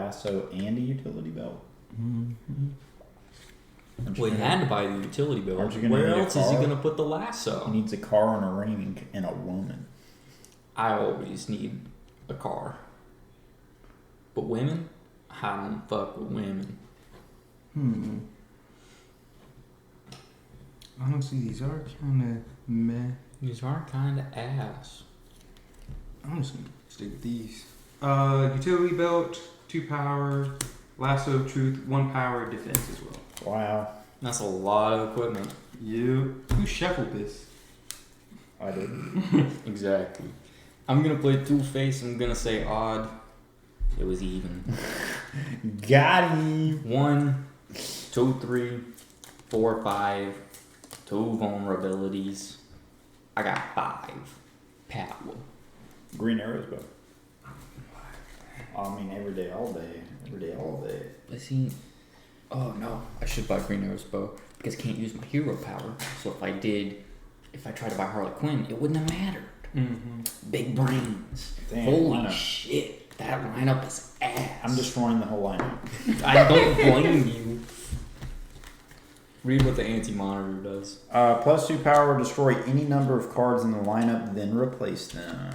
lasso and a utility belt. Well, he had to buy the utility belt. Aren't you gonna Where need a else is he car? going to put the He lasso? needs a car and a ring and a woman. I always need a car. But women? I don't fuck with women. Honestly, these are kind of meh. These are kind of ass. I'm just gonna stick with these. Utility belt, 2 power, lasso of truth, 1 power, defense as well. Wow. That's a lot of equipment. Yep. Who shuffled this? I did. Exactly. I'm going to play Two-Face. I'm going to say odd. It was even. Got him. 1, 2, 3, 4, 5. 2 vulnerabilities. I got 5 power. Green arrows, bro. I mean, every day, all day. Every day, all day. Let's see. Oh no, I should buy Green Arrow's bow because I can't use my hero power. So if I tried to buy Harley Quinn, it wouldn't have mattered. Mm-hmm. Big brains. Damn, Holy lineup. shit, that lineup is ass. I'm destroying the whole lineup. I don't blame you. Read what the anti-monitor does. +2 power, destroy any number of cards in the lineup, then replace them.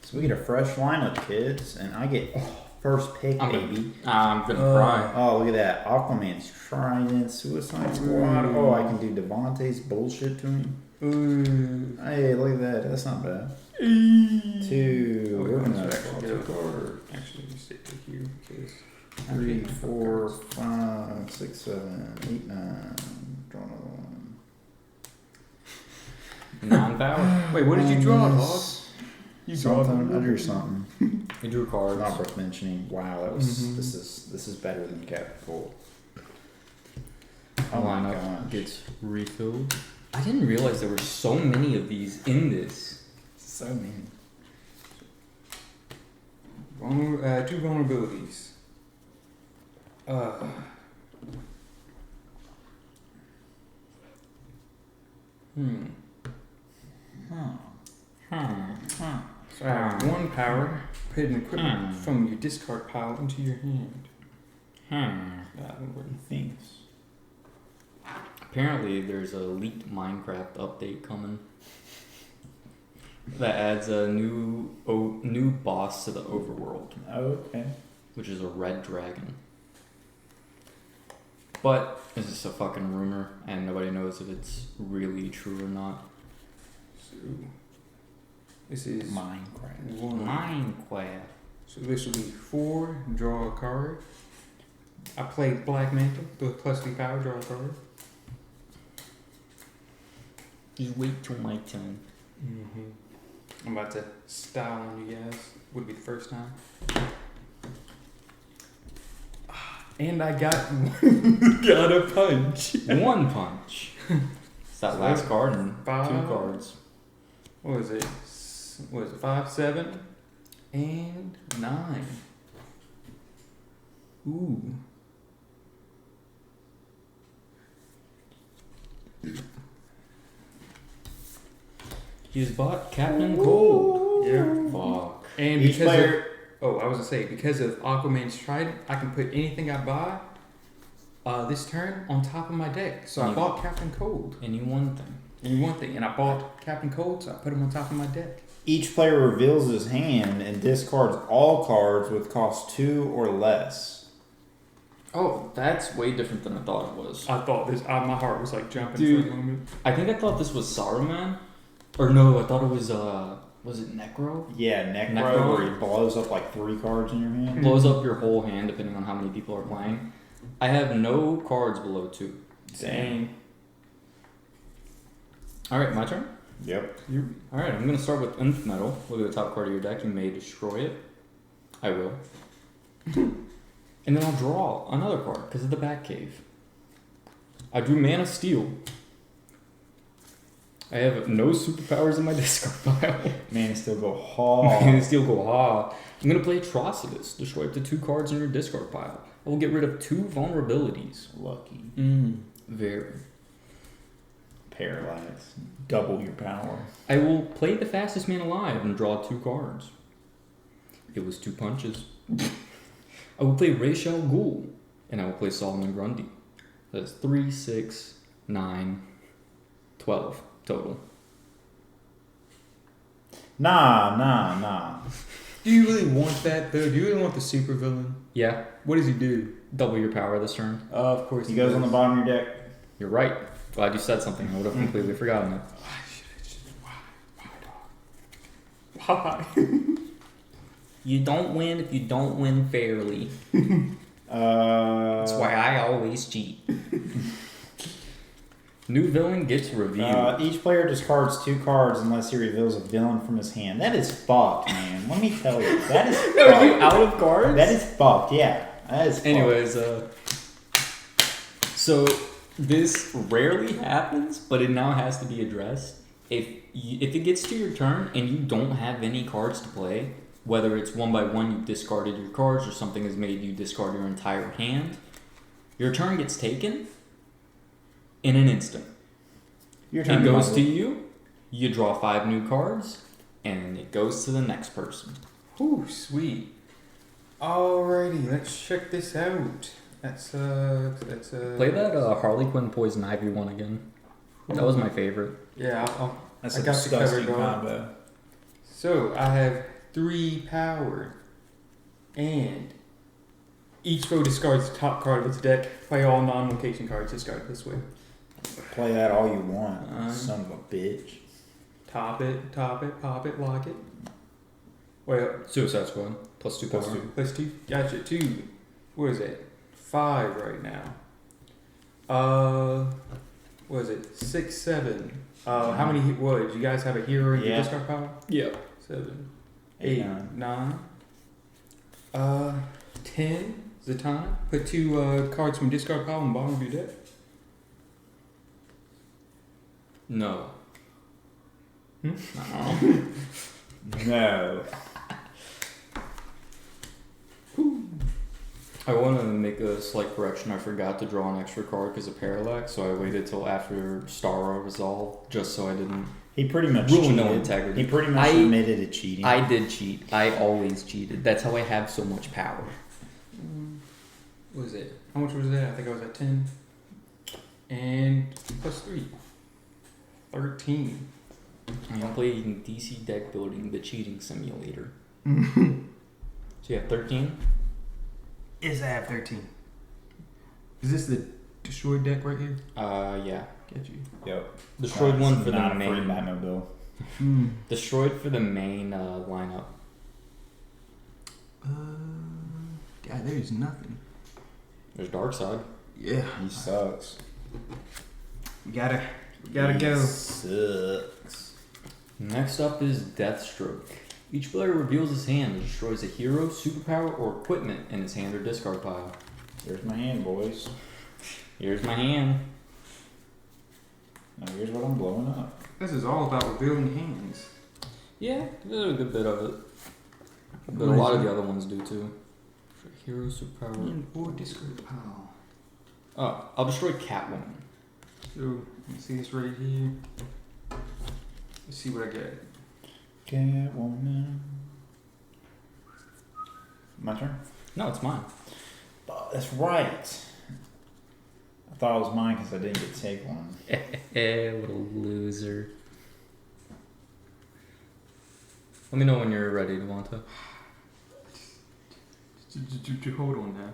So we get a fresh lineup, kids, and I get first pick, baby. I'm gonna cry. Oh, look at that. Aquaman's Trident, Suicide Squad. Oh, I can do Devontae's bullshit to him. Hey, look at that. That's not bad. 2. We're gonna Actually, just stick it here because 3, 4, 5, 6, 7, 8, 9. Draw another one. 9 power. Wait, what did you draw, dog? You Something. I drew something. You drew cards. Not worth mentioning. Wow, that was this is better than Captain Cold. Oh my Lineup gosh. gets refilled. I didn't realize there were so many of these in this. So many. 2 vulnerabilities. So I have 1 power. Put an equipment from your discard pile into your hand. That would work. Things. Apparently, there's a leaked Minecraft update coming that adds a new boss to the overworld, Okay. which is a red dragon. But it's just a fucking rumor, and nobody knows if it's really true or not. So this is Minecraft. 1. Minecraft. So this will be 4. Draw a card. I played Black Mantle. The +3 power. Draw a card. Just wait till my turn. I'm about to style on you guys. Would be the first time. And I got got a punch. 1 punch. It's that last card and 2 5. cards. What was it? 5, 7, and 9. Ooh. He's bought Captain Cold. Yeah. Fuck. And Each because player. I was gonna say because of Aquaman's Trident, I can put anything I buy this turn on top of my deck. So I bought Captain Cold. Any one thing. And one thing, and I bought Captain Cold, so I put him on top of my deck. Each player reveals his hand and discards all cards with cost 2 or less. Oh, that's way different than I thought it was. I thought this. My heart was like jumping Dude. for a moment. I think I thought this was Saruman. Or no, I thought it was it Necro? Yeah, Necro, Necro. where he blows up like 3 cards in your hand. Blows up your whole hand depending on how many people are playing. I have no cards below 2. Dang. Alright, my turn? Yep. Alright, I'm going to start with Nth Metal. Look at the top card of your deck. You may destroy it. I will. And then I'll draw another card because of the Batcave. I drew Mana Steel. I have no superpowers in my discard pile. Man, still go hard. Mana Steel go ha. I'm going to play Atrocitus. Destroy up to 2 cards in your discard pile. I will get rid of 2 vulnerabilities. Lucky. Very. Parallax. Double your power. I will play the fastest man alive and draw 2 cards. It was 2 punches. I will play Ra's al Ghul, and I will play Solomon Grundy. That's 3, 6, 9, 12 total. Nah. Do you really want that though? Do you really want the super villain? Yeah, What does he do? double your power this turn. Of course He goes on the bottom of your deck. You're right. Glad you said something. I would have completely forgotten it. Why? You don't win if you don't win fairly. That's why I always cheat. New villain gets revealed. Each player discards 2 cards unless he reveals a villain from his hand. That is fucked, man. Let me tell you. That is fucked. Are you out of cards? That is fucked, yeah. That is fucked. Anyways, so this rarely happens, but it now has to be addressed. If it gets to your turn and you don't have any cards to play, whether it's 1 by 1 you've discarded your cards or something has made you discard your entire hand, your turn gets taken in an instant. Your turn It goes to you, you draw 5 new cards, and it goes to the next person. Ooh, sweet. Alrighty, let's check this out. That's Play that Harley Quinn Poison Ivy one again. That was my favorite. Yeah, That's I a got the cover disgusting going. combo. So I have 3 power, and each foe discards the top card of its deck. Play all non-location cards discarded this way. Play that all you want, son of a bitch. Top it, pop it, lock it. Wait, Suicide Squad, plus 2 power. +2. Gotcha. 2. What is it? 5 right now. What is it? 6, 7. How many? What? Do you guys have a hero in your Yeah. discard power? Yeah. 7, 8, 8, 9. 10. Zatanna. Put 2 cards from discard pile on the bottom of your deck. No. Hmm? No. I want to make a slight correction. I forgot to draw an extra card because of Parallax, so I waited till after Starro resolved just so I didn't He pretty much ruin cheated. no integrity. He pretty much admitted to cheating. I did cheat. I always cheated. That's how I have so much power. What was it? How much was that? I think I was at 10. And +3. 13. I'm playing DC deck building, the cheating simulator. So you have 13? Yes, I have 13. Is this the destroyed deck right here? Yeah. Get you. Yep. Destroyed one for the not a free main. Batmobile. Destroyed for the main lineup. God, there's nothing. There's Darkseid. Yeah. He sucks. We gotta He go. Sucks. Next up is Deathstroke. Each player reveals his hand and destroys a hero, superpower, or equipment in his hand or discard pile. There's my hand, boys. Here's my hand. Now here's what I'm blowing up. This is all about revealing hands. Yeah, there's a good bit of it. But a What lot is of it? the other ones do too. Hero, superpower. And or discard pile. Oh, I'll destroy Catwoman. So, let's see this right here. Let's see what I get. Catwoman. My turn? No, it's mine. Oh, that's right. I thought it was mine because I didn't get to take one. What a loser. Let me know when you're ready, Devonta. Hold on now.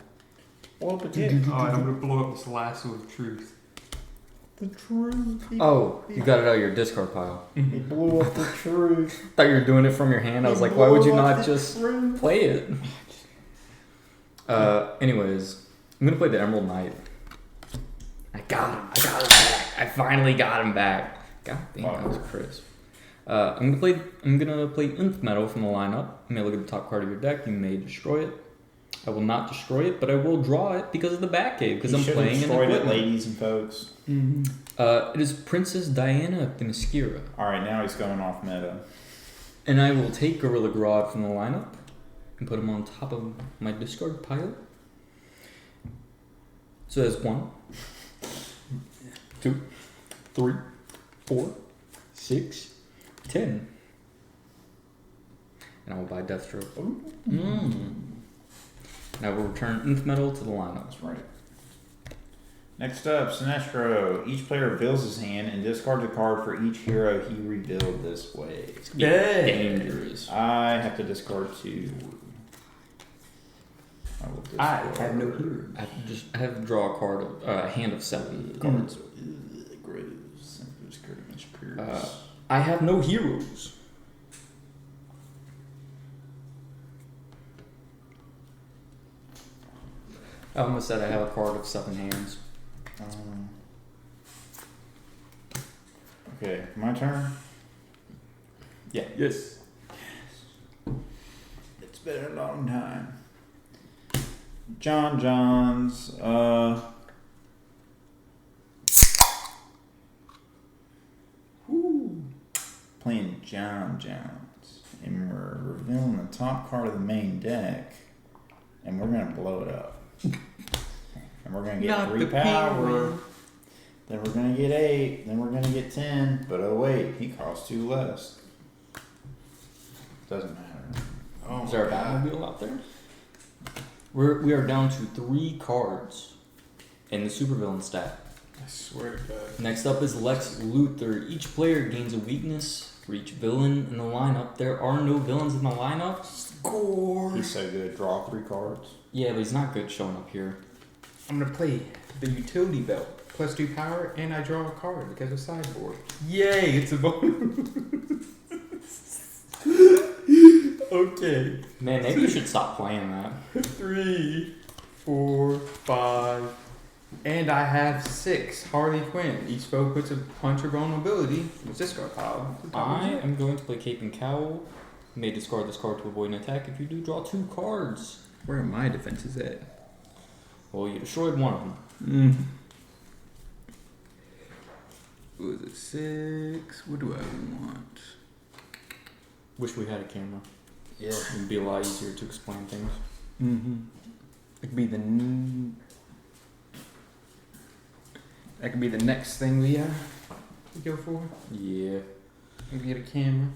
Well, but Alright, I'm gonna blow up this lasso of truth. the truth. Oh, you got it out of your discard pile. He blew up the truth. Thought you were doing it from your hand. I was like, why would you not just play it? Anyways, I'm gonna play the Emerald Knight. I got him back. I finally got him back. God damn, that was crisp. I'm gonna play Nth Metal from the lineup. You may look at the top card of your deck. You may destroy it. I will not destroy it, but I will draw it because of the Batcave. Because I'm playing an destroyed it, equipment. ladies and folks. It is Princess Diana of Themyscira. All right, now he's going off meta. And I will take Gorilla Grodd from the lineup and put him on top of my discard pile. So that's 1, 2, 3, 4, 6, 10. And I will buy Deathstroke. Now we'll return Nth Metal to the lineup. That's right. Next up, Sinestro. Each player reveals his hand and discards a card for each hero he revealed this way. Yeah. Dangerous. I have to discard 2. I have no hero. I have to draw a card, a hand of 7 cards. Gross. I have no heroes. I almost said I have a card of 7 hands. Okay, my turn. Yeah. Yes. It's been a long time. John's. Playing John's, and we're revealing the top card of the main deck, and we're gonna blow it up. And we're gonna get Not 3 the power. penguin. Then we're gonna get 8. Then we're gonna get 10. But oh wait, he costs 2 less. Doesn't matter. Oh, Is there a God. Batmobile out there? We are down to 3 cards in the supervillain stack. I swear to God. Next up is Lex Luthor. Each player gains a weakness for each villain in the lineup. There are no villains in the lineup. Score. He's so good. Draw 3 cards. Yeah, but he's not good showing up here. I'm gonna play the utility belt. +2 power, and I draw a card because of sideboard. Yay, it's a bonus. Okay. Man, maybe you should stop playing that. 3, 4, 5. And I have 6. Harley Quinn. Each foe puts a punch or vulnerability in its discard pile. I am going to play Cape and Cowl. You may discard this card to avoid an attack. If you do, draw 2 cards. Where are my defenses at? Well, you destroyed one of them. Was it 6? What do I want? Wish we had a camera. Yeah. It would be a lot easier to explain things. It could be that could be the next thing we go for. Yeah. We get a camera.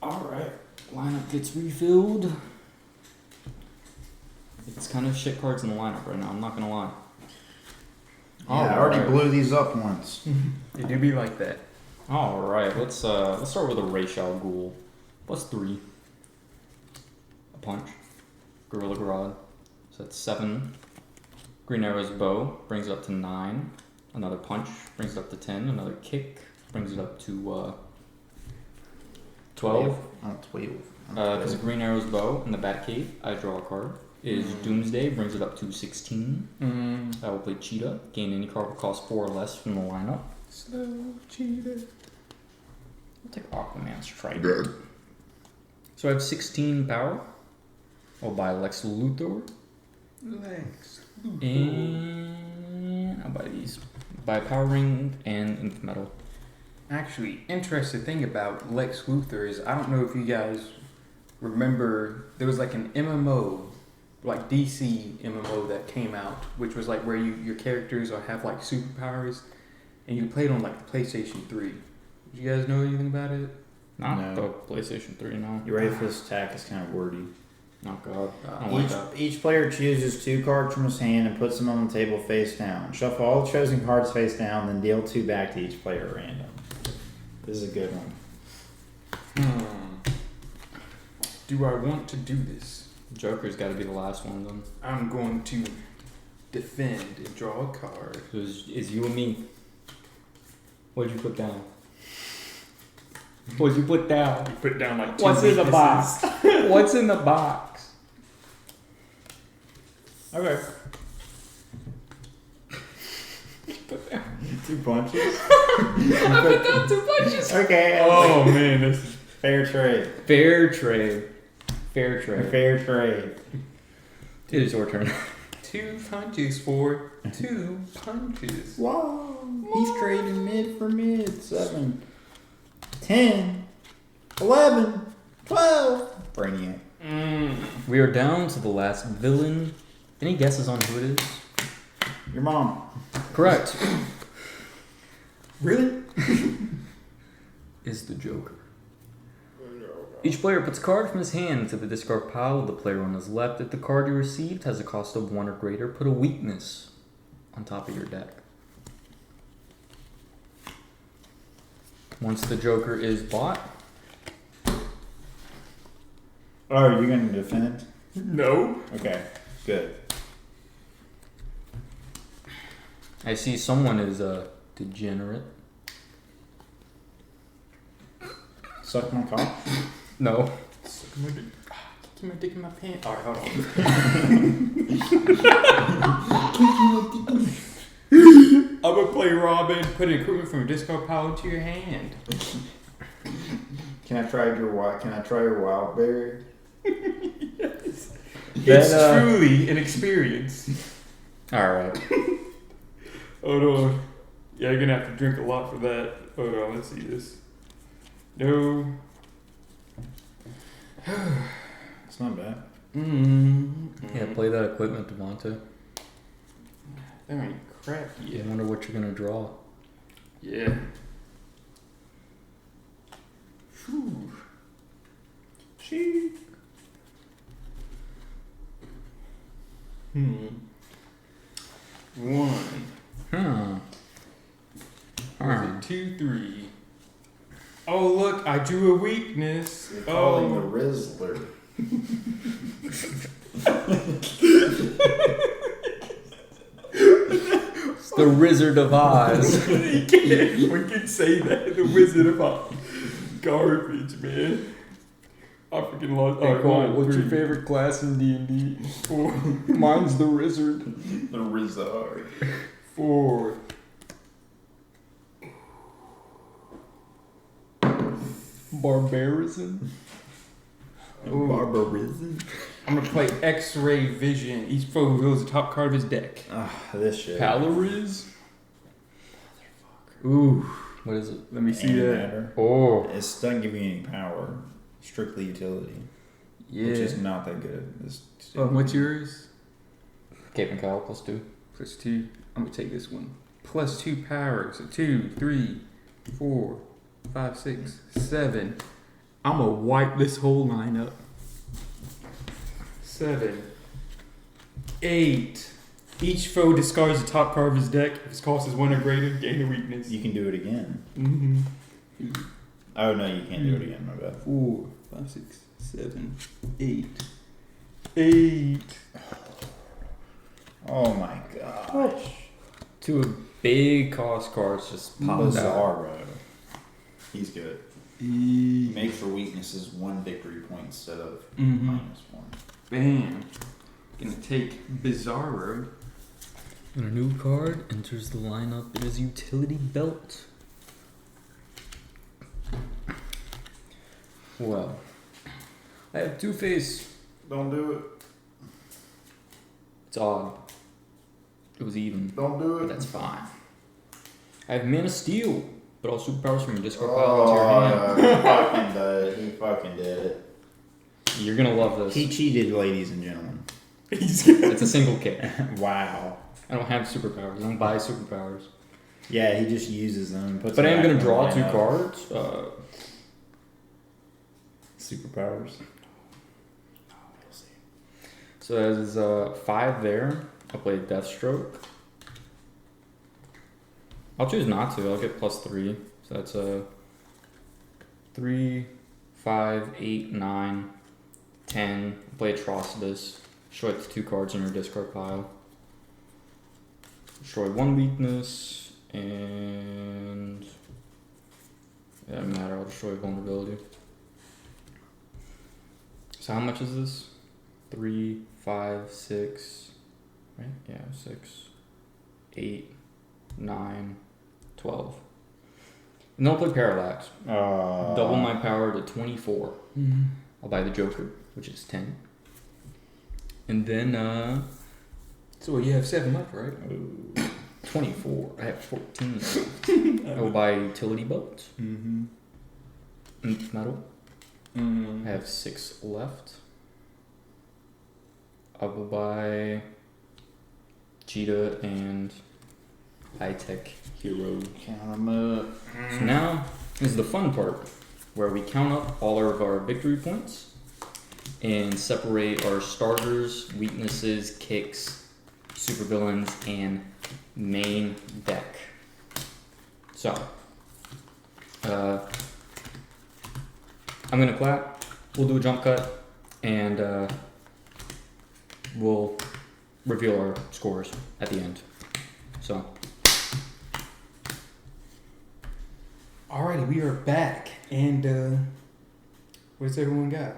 Alright. Lineup gets refilled. It's kind of shit cards in the lineup right now, I'm not gonna lie. Yeah, I already blew these up once. It do be like that. Alright, let's start with a Racial Ghoul. +3. A punch. Gorilla Grodd. So that's 7. Green Arrow's Bow brings it up to 9. Another punch brings it up to 10. Another kick brings it up to 12. Oh, 12. Because of Green Arrow's Bow in the Batcave, I draw a card. Is Doomsday brings it up to 16. I will play Cheetah. Gain any card that costs 4 or less from the lineup. Slow cheetah. I'll take Aquaman's Trident. So I have 16 power. I'll buy Lex Luthor. Legs. And I'll buy these. Buy Power Ring and Nth Metal. Actually, interesting thing about Lex Luthor is I don't know if you guys remember there was like an MMO, like DC MMO that came out, which was like where your characters have like superpowers, and you played on like the PlayStation 3. Did you guys know anything about it? Not No. the PlayStation 3, no. You ready for this attack? It's kind of wordy. Oh god. I don't like that. Each player chooses 2 cards from his hand and puts them on the table face down. Shuffle all the chosen cards face down, then deal 2 back to each player at random. This is a good one. Do I want to do this? Joker's got to be the last one then. I'm going to defend and draw a card. So it's you and me. What'd you put down? What'd you put down? You put down like 2 What's in the weaknesses. box? What's in the box? Okay. 2 punches? I put down 2 punches. Okay. Oh man, this is Fair trade. Fair trade. Fair trade. Fair trade. It is your turn. 2 punches for 2 punches. Wow. He's trading mid for mid. 7, 10, 11, 12. Brainiac. We are down to the last villain. Any guesses on who it is? Your mom. Correct. Really? Is the Joker. Each player puts a card from his hand into the discard pile of the player on his left. If the card you received has a cost of 1 or greater, put a weakness on top of your deck. Once the Joker is bought, Oh, are you going to defend? No. Okay, good. I see someone is a degenerate. Suck my cock. No. Keep my dick in my pants. Alright, hold on. I'm gonna play Robin, put an equipment from a discard pile into your hand. Can I try your wild berry? Yes. Then, It's truly an experience. Alright. Hold on. Yeah, you're gonna have to drink a lot for that. Hold on, let's see this. No. It's not bad. Yeah, play that equipment, Devontae. There ain't crap I yet. wonder what you're gonna draw. Yeah. Whew. She. One. Was it 2, 3? Oh look, I drew a weakness. You're calling the Oh. Rizzler. It's the Wizard of Oz. We can say that. The Wizard of Oz. Garbage, man. I freaking lost. Hey, Cole, mine, what's your 3, favorite class in D&D? 4, Mine's the Wizard. The Rizzard. 4. Barbarism. Ooh. Barbarism. I'm gonna play X-Ray Vision. Each foe reveals the top card of his deck. Ah, this shit. Palariz. Ooh. What is it? Let me see that. Matter. Oh. It doesn't give you any power. Strictly utility. Yeah. Which is not that good. What's yours? Cape and Cowl +2. +2. I'm gonna take this one. +2 power. So 2, 3, 4, 5, 6, 7. I'm gonna wipe this whole line up. 7, 8. Each foe discards the top card of his deck. If his cost is 1 or greater, gain a weakness. You can do it again. Mm-hmm. Oh no, you can't do it again. My bad. 4, 5, 6, 7, 8. 8. Oh my gosh. 2 big cost cards just popped out. Bizarro. He's good. Make for weaknesses 1 victory point instead of -1. Bam. Gonna take Bizarro. When a new card enters the lineup, it is utility belt. Well, I have Two-Face. Don't do it. It's odd. It was even, Don't do but it. that's fine. I have Man of Steel, but all superpowers from your discard pile into your hand. He fucking did it. You're gonna love this. He cheated, ladies and gentlemen. It's a single kit. Wow. I don't have superpowers. I don't buy superpowers. Yeah, he just uses them. And puts But I them am back gonna in the draw 2 lineup. cards. Superpowers. So that is 5 there. I'll play Deathstroke. I'll choose not to. I'll get +3. So that's 3, 5, 8, 9, 10. I'll play Atrocitus. Destroy the 2 cards in your discard pile. Destroy 1 weakness, and it doesn't matter. I'll destroy vulnerability. So how much is this? 3, 5, 6, right? Yeah, 6, 8, 9, 12. And then I'll play Parallax. Double my power to 24. I'll buy the Joker, which is 10. And then, So you have 7 left, right? 24. I have 14. I will buy Utility Belt. Metal. I have 6 left. I will buy Cheetah and High Tech Hero. Count them up. So now is the fun part. where we count up all of our victory points and separate our starters, weaknesses, kicks, supervillains, and main deck. So, I'm gonna clap, we'll do a jump cut, and we'll reveal our scores at the end. So, Alrighty, we are back, and what's everyone got?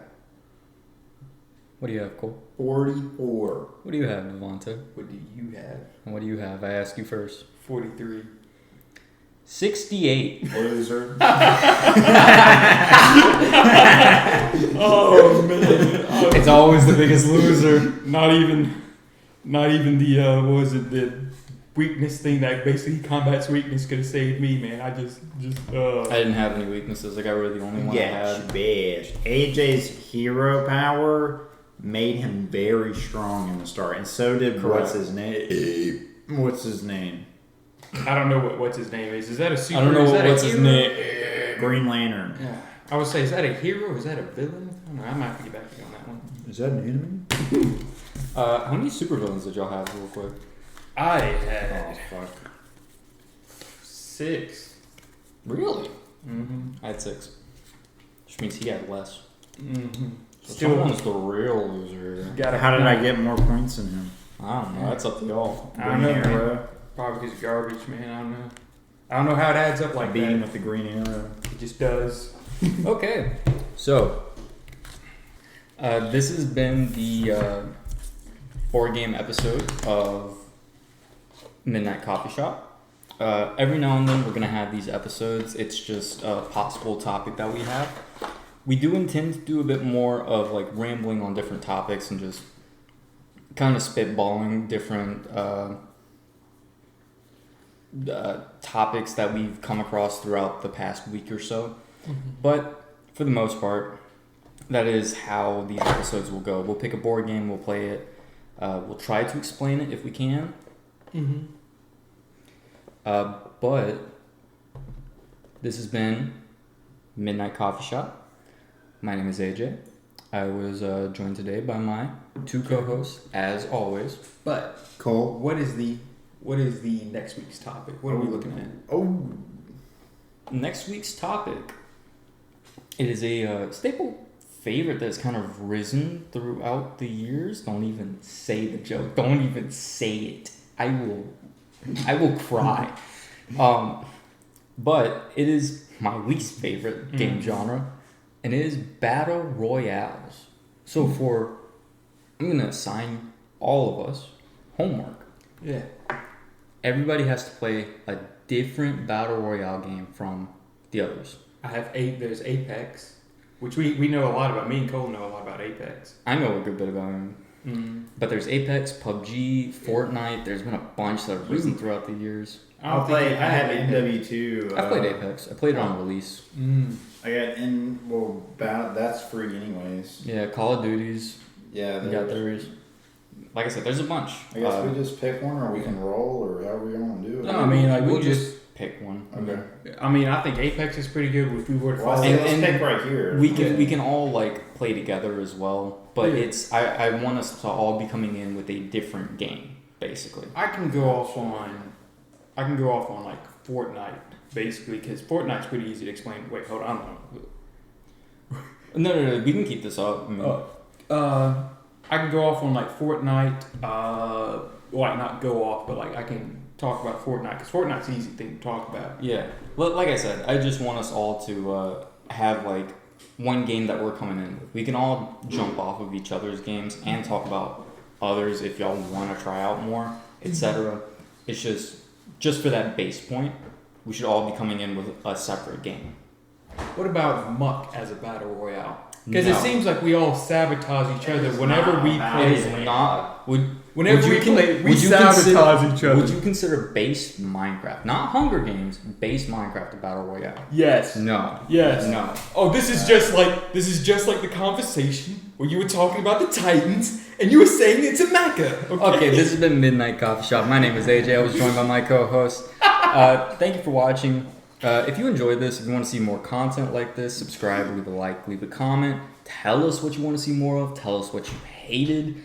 what do you have, Cole? 44. What do you have, Devonta? What do you have? And what do you have? I asked you first. 43. 68. Loser. Oh man! It's always the biggest loser. Not even the what was it, the weakness thing that basically combats weakness could have saved me, man. I just I didn't have any weaknesses. Like, I really the only one I had. Bash. AJ's hero power made him very strong in the start, and so did Correct. what's his name? What's his name? I don't know what's his name is. Is that a super? I don't know is that what's a his hero? name. Green Lantern. Yeah. I would say, is that a hero or is that a villain? I don't know. I might have to get back to you on that one. Is that an enemy? How many supervillains did y'all have, real quick? I had fuck. 6. Really? Mm-hmm. I had 6. Which means he had less. Mm-hmm. So Still someone's the real loser. How did I get more points than him? I don't know. That's up to y'all. I don't know, Green man. Arrow. Probably just garbage, man. I don't know. I don't know how it adds up like Beat him that. with the green arrow. It just does. Okay. So, this has been the board game episode of Midnight Coffee Shop. Every now and then we're going to have these episodes. It's just a possible topic that we have. We do intend to do a bit more of like rambling on different topics and just kind of spitballing different topics that we've come across throughout the past week or so. Mm-hmm. But for the most part, that is how these episodes will go. We'll pick a board game, we'll play it, we'll try to explain it if we can. Mm-hmm. But this has been Midnight Coffee Shop. My name is AJ. I was joined today by my 2 co-hosts, as always. But Cole. what is the next week's topic? What are we looking at? Oh. Next week's topic, it is a staple favorite that's kind of risen throughout the years. Don't even say the joke. Don't even say it. I will cry. But it is my least favorite game genre, and it is battle royales. So I'm gonna assign all of us homework. Yeah. Everybody has to play a different battle royale game from the others. I have 8. There's Apex, which we know a lot about. Me and Cole know a lot about Apex. I know a good bit about them. Mm. But there's Apex, PUBG, Fortnite. There's been a bunch that have risen throughout the years. I had MW2. I played Apex. I played it on release. Mm. I got that's free anyways. Yeah, Call of Duties. Yeah, You got theirs. Like I said, there's a bunch. I guess we just pick one, or we can roll, or however we want to do it. No, I mean, like, we'll we just pick one. Okay. I mean, I think Apex is pretty good. If we were to Well, follow, let's And- pick right here. We can all like play together as well. But Yeah. it's I want us to all be coming in with a different game, basically. I can go off on like Fortnite basically, because Fortnite's pretty easy to explain. Wait, hold on. No, we can keep this up. I mean, I can go off on like Fortnite. Like not go off, but like I can talk about Fortnite because Fortnite's an easy thing to talk about. yeah. Like I said, I just want us all to have like one game that we're coming in with. We can all jump off of each other's games and talk about others if y'all want to try out more, etc. It's just for that base point, we should all be coming in with a separate game. What about Muck as a battle royale? Because No. it seems like we all sabotage each other whenever we play. It is not. Whenever we play, we would you sabotage each other. Would you consider base Minecraft, not Hunger Games, base Minecraft a battle royale? Yes. No. Yes. No. Oh, this is just like the conversation where you were talking about the Titans and you were saying it's a mecha. Okay, this has been Midnight Coffee Shop. My name is AJ. I was joined by my co-host. Thank you for watching. If you enjoyed this, if you want to see more content like this, subscribe, leave a like, leave a comment. Tell us what you want to see more of. Tell us what you hated.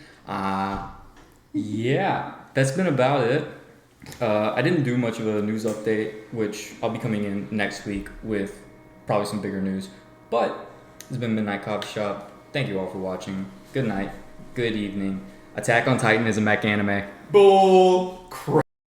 Yeah, that's been about it. I didn't do much of a news update, which I'll be coming in next week with probably some bigger news. But this has been Midnight Coffee Shop. Thank you all for watching. Good night. Good evening. Attack on Titan is a mech anime. Bull crap.